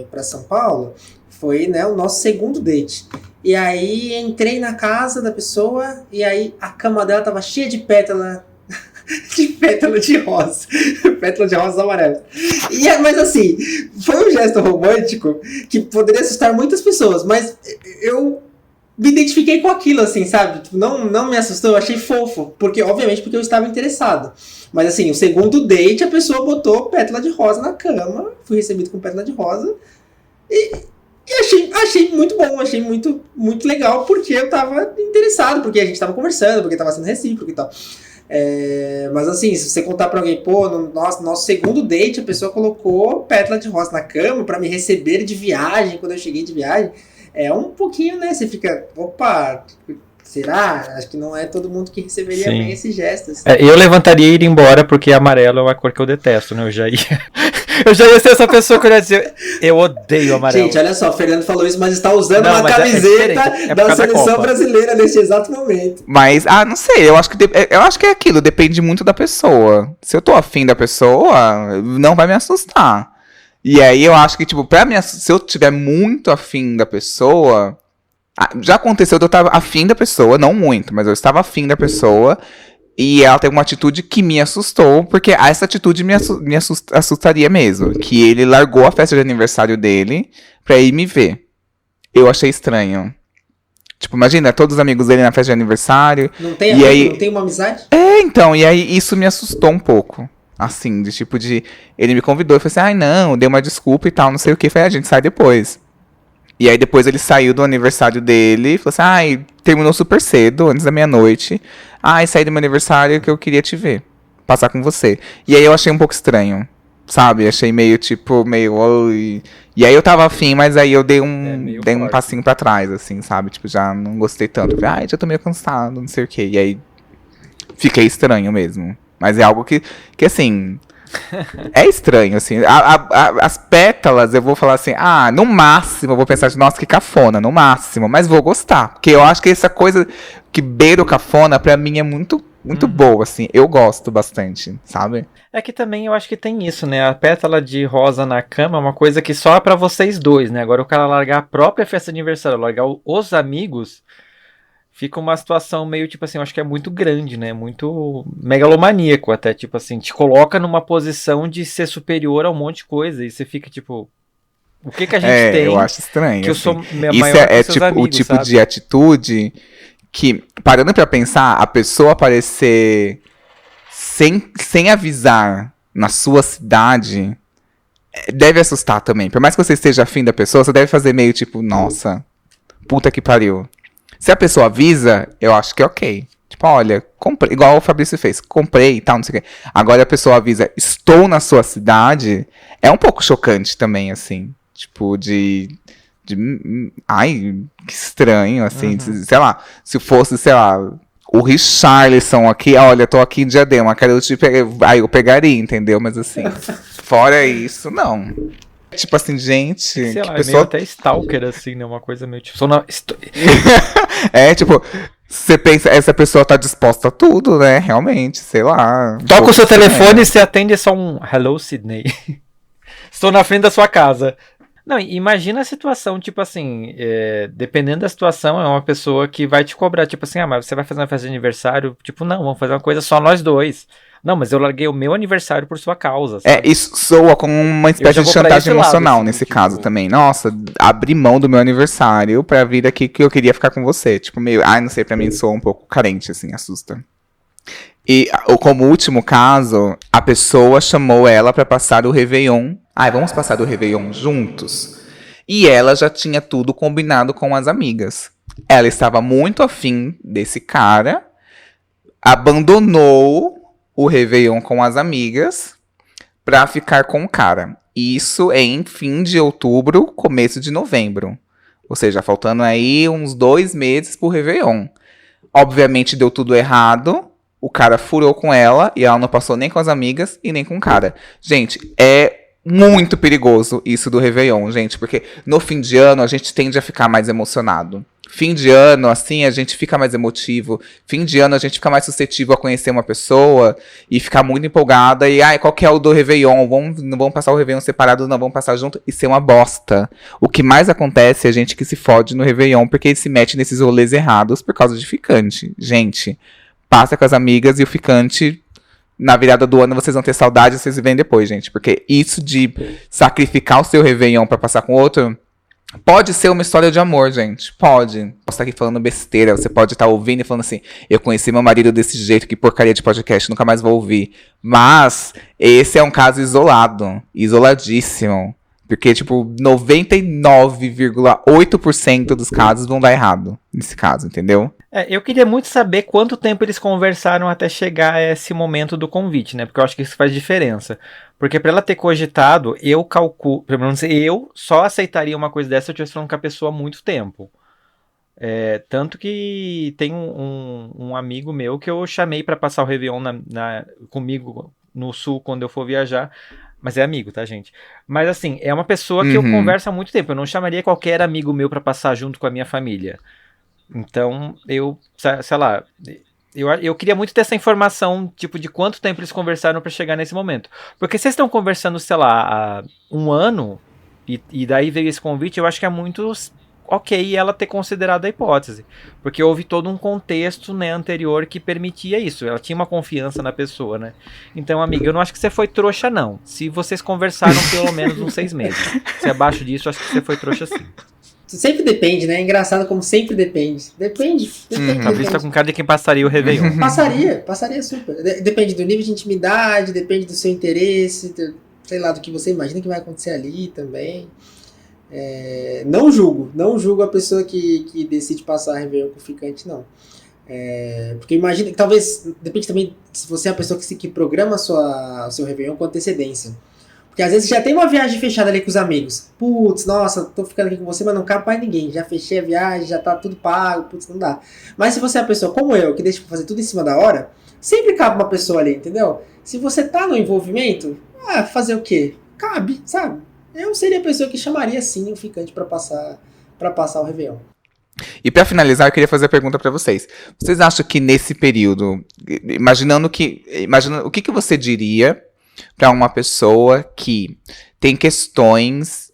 pra São Paulo, foi, né, o nosso segundo date. E aí entrei na casa da pessoa, e aí a cama dela tava cheia de pétala de rosa. Pétala de rosa amarela. Mas assim, foi um gesto romântico que poderia assustar muitas pessoas, mas eu me identifiquei com aquilo, assim, sabe? Não me assustou, eu achei fofo. Obviamente porque eu estava interessado. Mas assim, o segundo date, a pessoa botou pétala de rosa na cama, fui recebido com pétala de rosa, e achei muito bom, achei muito, muito legal, porque eu tava interessado, porque a gente tava conversando, porque tava sendo recíproco e tal. Mas assim, se você contar pra alguém, pô, no nosso segundo date, a pessoa colocou pétala de rosa na cama pra me receber de viagem, quando eu cheguei de viagem, é um pouquinho, né? Você fica, opa, será? Acho que não é todo mundo que receberia Sim. bem esse gesto. Assim. Eu levantaria e iria embora, porque amarelo é uma cor que eu detesto, né? Eu já ia ser essa pessoa que eu ia dizer, eu odeio amarelo. Gente, olha só, o Fernando falou isso, mas está usando Não, uma mas camiseta da seleção brasileira nesse exato momento. Mas, não sei, eu acho que é aquilo, depende muito da pessoa. Se eu tô afim da pessoa, não vai me assustar. E aí eu acho que, tipo, se eu tiver muito afim da pessoa... Já aconteceu de eu estar afim da pessoa, não muito, mas eu estava afim da pessoa... E ela tem uma atitude que me assustou, porque essa atitude me assustaria mesmo. Que ele largou a festa de aniversário dele pra ir me ver. Eu achei estranho. Tipo, imagina, todos os amigos dele na festa de aniversário. Não tem, não tem uma amizade? Então, e aí isso me assustou um pouco. Assim, ele me convidou e falou assim, não, dei uma desculpa e tal, não sei o que. Falei, a gente sai depois. E aí depois ele saiu do aniversário dele e falou assim, terminou super cedo, antes da meia-noite. Saí do meu aniversário que eu queria te ver, passar com você. E aí eu achei um pouco estranho, sabe? Achei meio, oi. E aí eu tava afim, mas aí eu dei um passinho pra trás, assim, sabe? Tipo, já não gostei tanto. Falei, já tô meio cansado, não sei o quê. E aí fiquei estranho mesmo. Mas é algo que assim... É estranho, assim. As pétalas, eu vou falar assim, no máximo, eu vou pensar assim, nossa, que cafona, no máximo. Mas vou gostar. Porque eu acho que essa coisa que beira o cafona, pra mim, é muito boa, assim. Eu gosto bastante, sabe? É que também eu acho que tem isso, né? A pétala de rosa na cama é uma coisa que só é pra vocês dois, né? Agora o cara largar a própria festa de aniversário, largar os amigos... Fica uma situação meio, tipo assim, eu acho que é muito grande, né? Muito megalomaníaco até, tipo assim, te coloca numa posição de ser superior a um monte de coisa e você fica, tipo, o que a gente tem? Eu acho estranho. Que assim. eu sou maior Isso que seus tipo, amigos, o tipo sabe? de atitude que, parando pra pensar, a pessoa aparecer sem avisar na sua cidade deve assustar também. Por mais que você esteja afim da pessoa, você deve fazer meio tipo, nossa, puta que pariu. Se a pessoa avisa, eu acho que é ok. Tipo, olha, comprei, igual o Fabrício fez, comprei e tal, não sei o quê. Agora a pessoa avisa, estou na sua cidade, é um pouco chocante também, assim. Tipo, ai, que estranho, assim, sei lá, se fosse, sei lá, o Richarlison aqui, olha, tô aqui em Diadema, quero te pegar, aí eu pegaria, entendeu? Mas assim, fora isso, não. Tipo assim, gente, Sei que lá, é meio pessoa... até stalker, assim, né? Uma coisa meio tipo. É, tipo, você pensa, essa pessoa tá disposta a tudo, né? Realmente, sei lá. Toca o seu telefone e você atende só um Hello, Sydney. Estou na frente da sua casa. Não, imagina a situação, tipo assim, dependendo da situação, é uma pessoa que vai te cobrar, tipo assim, mas você vai fazer uma festa de aniversário? Tipo, não, vamos fazer uma coisa só nós dois. Não, mas eu larguei o meu aniversário por sua causa, sabe? Isso soa como uma espécie de chantagem emocional lado, assim, nesse tipo... caso também. Nossa, abri mão do meu aniversário pra vir aqui que eu queria ficar com você. Tipo, meio, não sei, pra mim soa um pouco carente, assim, assusta. E como último caso, a pessoa chamou ela pra passar o Réveillon. Vamos passar o Réveillon juntos? E ela já tinha tudo combinado com as amigas. Ela estava muito afim desse cara, abandonou o Réveillon com as amigas pra ficar com o cara. Isso é em fim de outubro, começo de novembro. Ou seja, faltando aí uns 2 meses pro Réveillon. Obviamente deu tudo errado. O cara furou com ela e ela não passou nem com as amigas e nem com o cara. Gente, é muito perigoso isso do Réveillon, gente. Porque no fim de ano a gente tende a ficar mais emocionado. Fim de ano, assim, a gente fica mais emotivo. Fim de ano, a gente fica mais suscetível a conhecer uma pessoa e ficar muito empolgada. E, qual que é o do Réveillon? Não vamos passar o Réveillon separado, não, vamos passar junto. E ser uma bosta. O que mais acontece é a gente que se fode no Réveillon porque se mete nesses rolês errados por causa de ficante. Gente, passa com as amigas e o ficante... Na virada do ano vocês vão ter saudade, vocês vêm depois, gente. Porque isso de sacrificar o seu Réveillon pra passar com outro... Pode ser uma história de amor, gente. Pode. Posso estar aqui falando besteira. Você pode estar ouvindo e falando assim: eu conheci meu marido desse jeito, que porcaria de podcast, nunca mais vou ouvir. Mas esse é um caso isolado. Isoladíssimo. Porque, tipo, 99,8% dos casos vão dar errado. Nesse caso, entendeu? Eu queria muito saber quanto tempo eles conversaram até chegar a esse momento do convite, né? Porque eu acho que isso faz diferença. Porque pra ela ter cogitado, eu calculo... Pelo menos eu só aceitaria uma coisa dessa se eu estivesse falando com a pessoa há muito tempo. Tanto que tem um amigo meu que eu chamei pra passar o Réveillon comigo no Sul quando eu for viajar. Mas é amigo, tá, gente? Mas assim, é uma pessoa que eu converso há muito tempo. Eu não chamaria qualquer amigo meu pra passar junto com a minha família. Então, sei lá, eu queria muito ter essa informação, tipo, de quanto tempo eles conversaram pra chegar nesse momento. Porque se vocês estão conversando, sei lá, há 1 ano, e daí veio esse convite, eu acho que é muito ok ela ter considerado a hipótese. Porque houve todo um contexto, né, anterior que permitia isso. Ela tinha uma confiança na pessoa, né? Então, amiga, eu não acho que você foi trouxa, não. Se vocês conversaram pelo menos uns 6 meses. Se abaixo disso, eu acho que você foi trouxa sim. Sempre depende, né? É engraçado como sempre depende. Depende. A vista com cara de quem passaria o Réveillon. Passaria super. Depende do nível de intimidade, depende do seu interesse, sei lá, do que você imagina que vai acontecer ali também. Não julgo a pessoa que decide passar Réveillon com o ficante, não. Porque imagina que talvez, depende também se você é a pessoa que programa o seu Réveillon com antecedência. Porque às vezes já tem uma viagem fechada ali com os amigos. Putz, nossa, tô ficando aqui com você, mas não cabe pra ninguém. Já fechei a viagem, já tá tudo pago, putz, não dá. Mas se você é uma pessoa como eu, que deixa pra fazer tudo em cima da hora, sempre cabe uma pessoa ali, entendeu? Se você tá no envolvimento, fazer o quê? Cabe, sabe? Eu seria a pessoa que chamaria sim o ficante pra passar o Réveillon. E pra finalizar, eu queria fazer a pergunta pra vocês. Vocês acham que nesse período, imaginando o que você diria para uma pessoa que tem questões,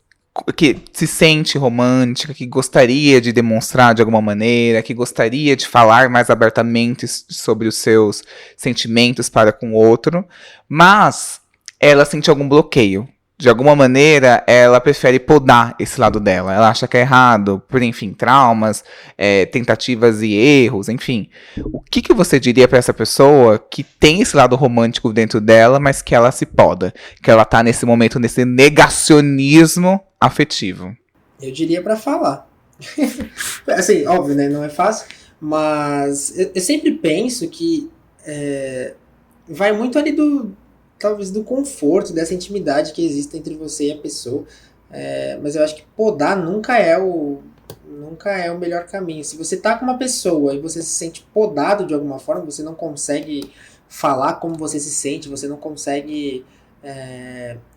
que se sente romântica, que gostaria de demonstrar de alguma maneira, que gostaria de falar mais abertamente sobre os seus sentimentos para com o outro, mas ela sente algum bloqueio. De alguma maneira, ela prefere podar esse lado dela. Ela acha que é errado, por, enfim, traumas, tentativas e erros, enfim. O que você diria para essa pessoa que tem esse lado romântico dentro dela, mas que ela se poda? Que ela tá nesse momento, nesse negacionismo afetivo? Eu diria para falar. Assim, óbvio, né? Não é fácil. Mas eu sempre penso que vai muito ali talvez do conforto, dessa intimidade que existe entre você e a pessoa. Mas eu acho que podar nunca é o melhor caminho. Se você tá com uma pessoa e você se sente podado de alguma forma, você não consegue falar como você se sente, você não consegue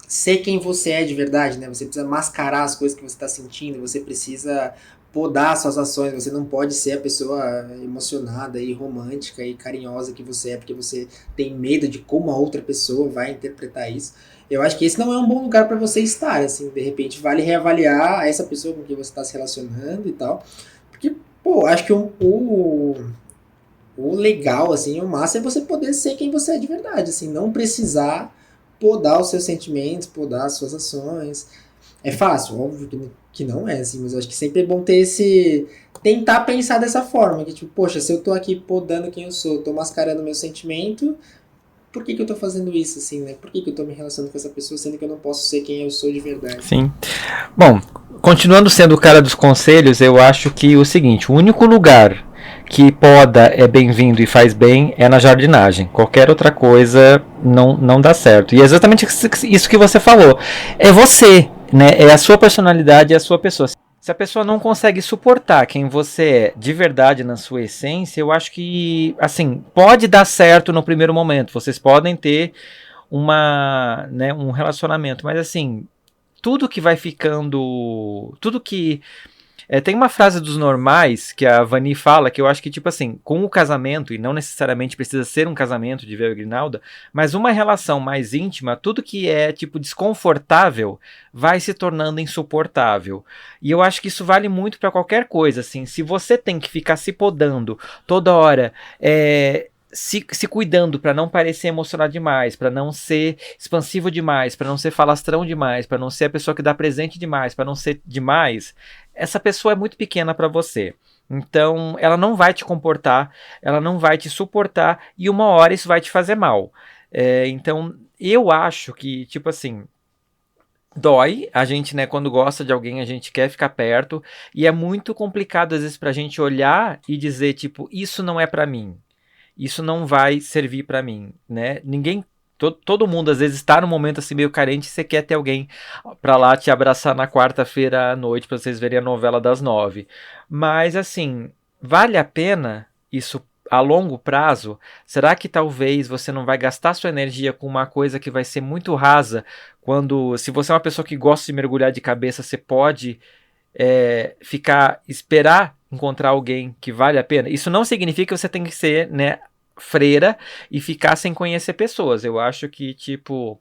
ser quem você é de verdade, né? Você precisa mascarar as coisas que você está sentindo, você precisa podar suas ações, você não pode ser a pessoa emocionada e romântica e carinhosa que você é, porque você tem medo de como a outra pessoa vai interpretar isso. Eu acho que esse não é um bom lugar para você estar, assim, de repente vale reavaliar essa pessoa com quem você está se relacionando e tal, porque, pô, acho que o legal, assim, o massa é você poder ser quem você é de verdade, assim, não precisar podar os seus sentimentos, podar as suas ações. É fácil, óbvio que não é, assim, mas eu acho que sempre é bom ter tentar pensar dessa forma, que tipo, poxa, se eu tô aqui podando quem eu sou, tô mascarando meu sentimento, por que eu tô fazendo isso, assim, né? Por que eu tô me relacionando com essa pessoa, sendo que eu não posso ser quem eu sou de verdade? Sim. Bom, continuando sendo o cara dos conselhos, eu acho que o seguinte, o único lugar que poda é bem-vindo e faz bem é na jardinagem. Qualquer outra coisa não dá certo. E é exatamente isso que você falou. É você, né? É a sua personalidade, é a sua pessoa. Se a pessoa não consegue suportar quem você é de verdade na sua essência, eu acho que, assim, pode dar certo no primeiro momento. Vocês podem ter um relacionamento, mas assim, tudo que vai ficando... Tudo que... tem uma frase dos Normais que a Vani fala que eu acho que, tipo assim, com o casamento, e não necessariamente precisa ser um casamento de Véu e Grinalda, mas uma relação mais íntima, tudo que é, tipo, desconfortável vai se tornando insuportável. E eu acho que isso vale muito para qualquer coisa, assim. Se você tem que ficar se podando toda hora, se cuidando para não parecer emocionado demais, para não ser expansivo demais, para não ser falastrão demais, para não ser a pessoa que dá presente demais, para não ser demais, essa pessoa é muito pequena para você. Então, ela não vai te comportar, ela não vai te suportar e uma hora isso vai te fazer mal. Então, eu acho que, tipo assim, dói, a gente, né, quando gosta de alguém, a gente quer ficar perto e é muito complicado às vezes pra gente olhar e dizer, tipo, isso não é pra mim. Isso não vai servir pra mim, né? Todo mundo às vezes está num momento assim meio carente e você quer ter alguém pra lá te abraçar na quarta-feira à noite pra vocês verem a novela das 9. Mas assim, vale a pena isso a longo prazo? Será que talvez você não vai gastar sua energia com uma coisa que vai ser muito rasa se você é uma pessoa que gosta de mergulhar de cabeça, você pode esperar encontrar alguém que vale a pena? Isso não significa que você tem que ser, né, freira e ficar sem conhecer pessoas. Eu acho que, tipo,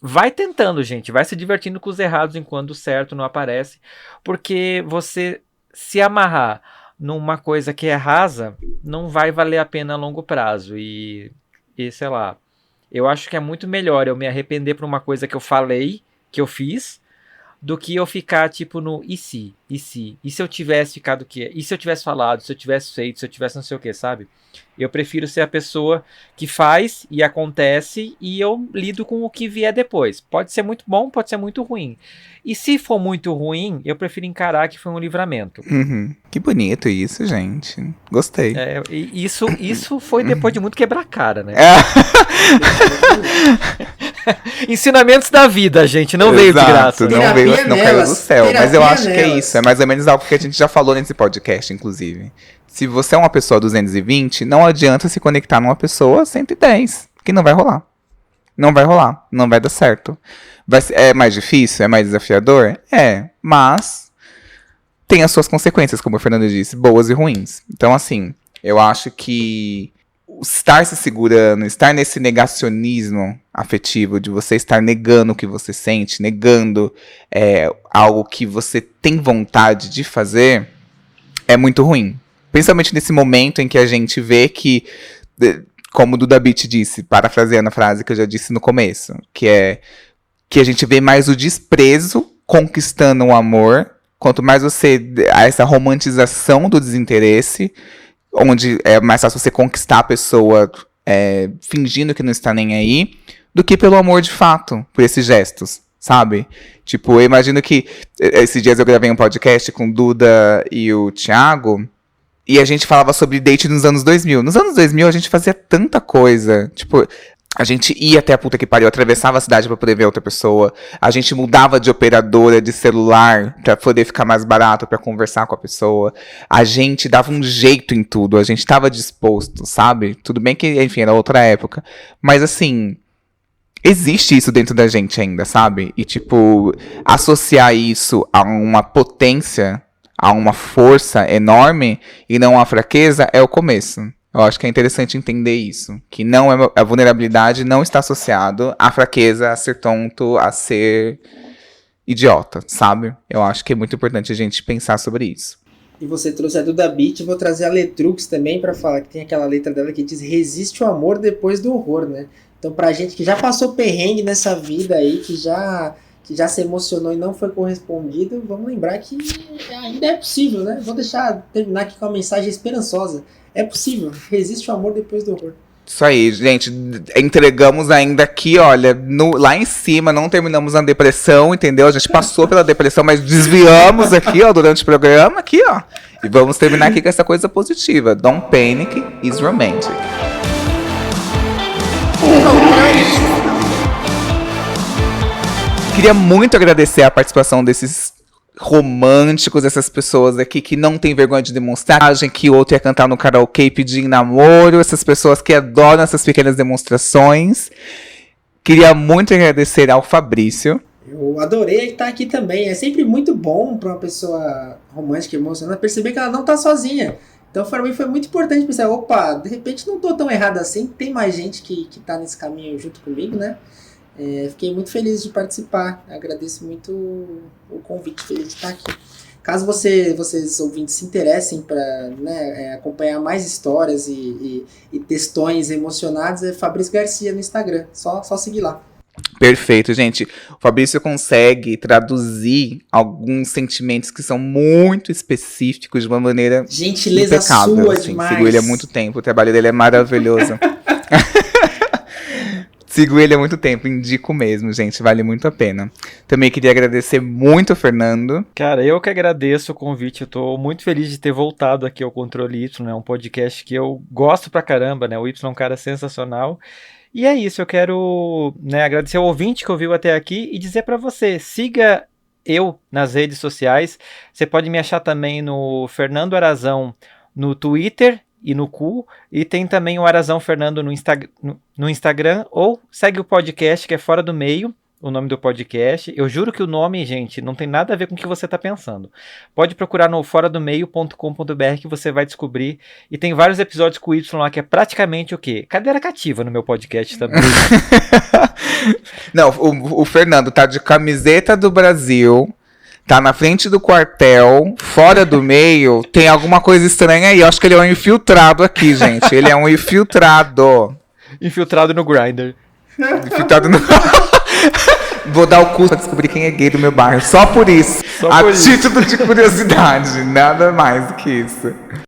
vai tentando, gente, vai se divertindo com os errados enquanto o certo não aparece, porque você se amarrar numa coisa que é rasa não vai valer a pena a longo prazo e sei lá, eu acho que é muito melhor eu me arrepender por uma coisa que eu falei, que eu fiz, do que eu ficar, tipo, no e se eu tivesse ficado o quê? E se eu tivesse falado, se eu tivesse feito, se eu tivesse não sei o que, sabe? Eu prefiro ser a pessoa que faz e acontece e eu lido com o que vier depois. Pode ser muito bom, pode ser muito ruim. E se for muito ruim, eu prefiro encarar que foi um livramento. Uhum. Que bonito isso, gente. Gostei. Isso foi depois de muito quebrar a cara, né? É. Ensinamentos da vida, gente. Não veio de graça. Não veio, não caiu do céu. Mas eu acho que é isso. É mais ou menos algo que a gente já falou nesse podcast, inclusive. Se você é uma pessoa 220, não adianta se conectar numa pessoa 110, que não vai rolar. Não vai rolar. Não vai dar certo. É mais difícil? É mais desafiador? Mas tem as suas consequências, como o Fernando disse, boas e ruins. Então, assim, eu acho que estar se segurando, estar nesse negacionismo afetivo, de você estar negando o que você sente, negando algo que você tem vontade de fazer, é muito ruim. Principalmente nesse momento em que a gente vê que, como o Duda Beat disse, parafraseando a frase que eu já disse no começo, que é que a gente vê mais o desprezo conquistando o amor, quanto mais essa romantização do desinteresse, onde é mais fácil você conquistar a pessoa fingindo que não está nem aí, do que pelo amor de fato, por esses gestos, sabe? Tipo, eu imagino que esses dias eu gravei um podcast com o Duda e o Thiago, E a gente falava sobre date nos anos 2000. Nos anos 2000 a gente fazia tanta coisa. Tipo, a gente ia até a puta que pariu, atravessava a cidade pra poder ver outra pessoa. A gente mudava de operadora de celular pra poder ficar mais barato, pra conversar com a pessoa. A gente dava um jeito em tudo, a gente tava disposto, sabe? Tudo bem que, enfim, era outra época. Mas assim, existe isso dentro da gente ainda, sabe? E tipo, associar isso a uma potência, a uma força enorme e não a fraqueza é o começo. Eu acho que é interessante entender isso. Que não é, a vulnerabilidade não está associado à fraqueza, a ser tonto, a ser idiota, sabe? Eu acho que é muito importante a gente pensar sobre isso. E você trouxe a Duda Beat, vou trazer a Letrux também pra falar, que tem aquela letra dela que diz: resiste o amor depois do horror, né? Então pra gente que já passou perrengue nessa vida aí, que já se emocionou e não foi correspondido, vamos lembrar que ainda é possível, né? Vou terminar aqui com uma mensagem esperançosa. É possível, resiste o amor depois do horror. Isso aí, gente. Entregamos ainda aqui, olha, lá em cima, não terminamos na depressão, entendeu? A gente passou pela depressão, mas desviamos aqui, ó, durante o programa, aqui, ó. E vamos terminar aqui com essa coisa positiva. Don't panic is romantic. Queria muito agradecer a participação desses românticos, essas pessoas aqui que não tem vergonha de demonstrar, que o outro ia cantar no karaokê e pedir em namoro, essas pessoas que adoram essas pequenas demonstrações. Queria muito agradecer ao Fabrício. Eu adorei estar aqui também. É sempre muito bom para uma pessoa romântica e emocionada perceber que ela não tá sozinha. Então, para mim, foi muito importante pensar: opa, de repente não tô tão errado assim, tem mais gente que tá nesse caminho junto comigo, né? Fiquei muito feliz de participar. Agradeço muito o convite, feliz de estar aqui. Caso vocês ouvintes se interessem para acompanhar mais histórias e textões emocionados, é Fabrício Garcia no Instagram. Só seguir lá. Perfeito, gente. O Fabrício consegue traduzir alguns sentimentos que são muito específicos de uma maneira gentileza impecável, sua assim. demais. Sigo ele há muito tempo, o trabalho dele é maravilhoso. Sigo ele há muito tempo, indico mesmo, gente, vale muito a pena. Também queria agradecer muito ao Fernando. Cara, eu que agradeço o convite, eu tô muito feliz de ter voltado aqui ao Controle Y, né, um podcast que eu gosto pra caramba, né, o Y é um cara sensacional. E é isso, eu quero, né, agradecer ao ouvinte que ouviu até aqui e dizer pra você, siga eu nas redes sociais, você pode me achar também no Fernando Arazão no Twitter e no Cu, e tem também o Arazão Fernando no Instagram, ou segue o podcast que é Fora do Meio, o nome do podcast. Eu juro que o nome, gente, não tem nada a ver com o que você está pensando. Pode procurar no foradomeio.com.br que você vai descobrir, e tem vários episódios com o Y lá que é praticamente o quê? Cadeira cativa no meu podcast também. Não, o Fernando tá de camiseta do Brasil, tá na frente do quartel, fora do meio, tem alguma coisa estranha aí. Eu acho que ele é um infiltrado aqui, gente. Ele é um infiltrado. Infiltrado no Grindr. Infiltrado no... Vou dar o curso pra descobrir quem é gay do meu bairro. Só por isso. Só por título de curiosidade. Nada mais do que isso.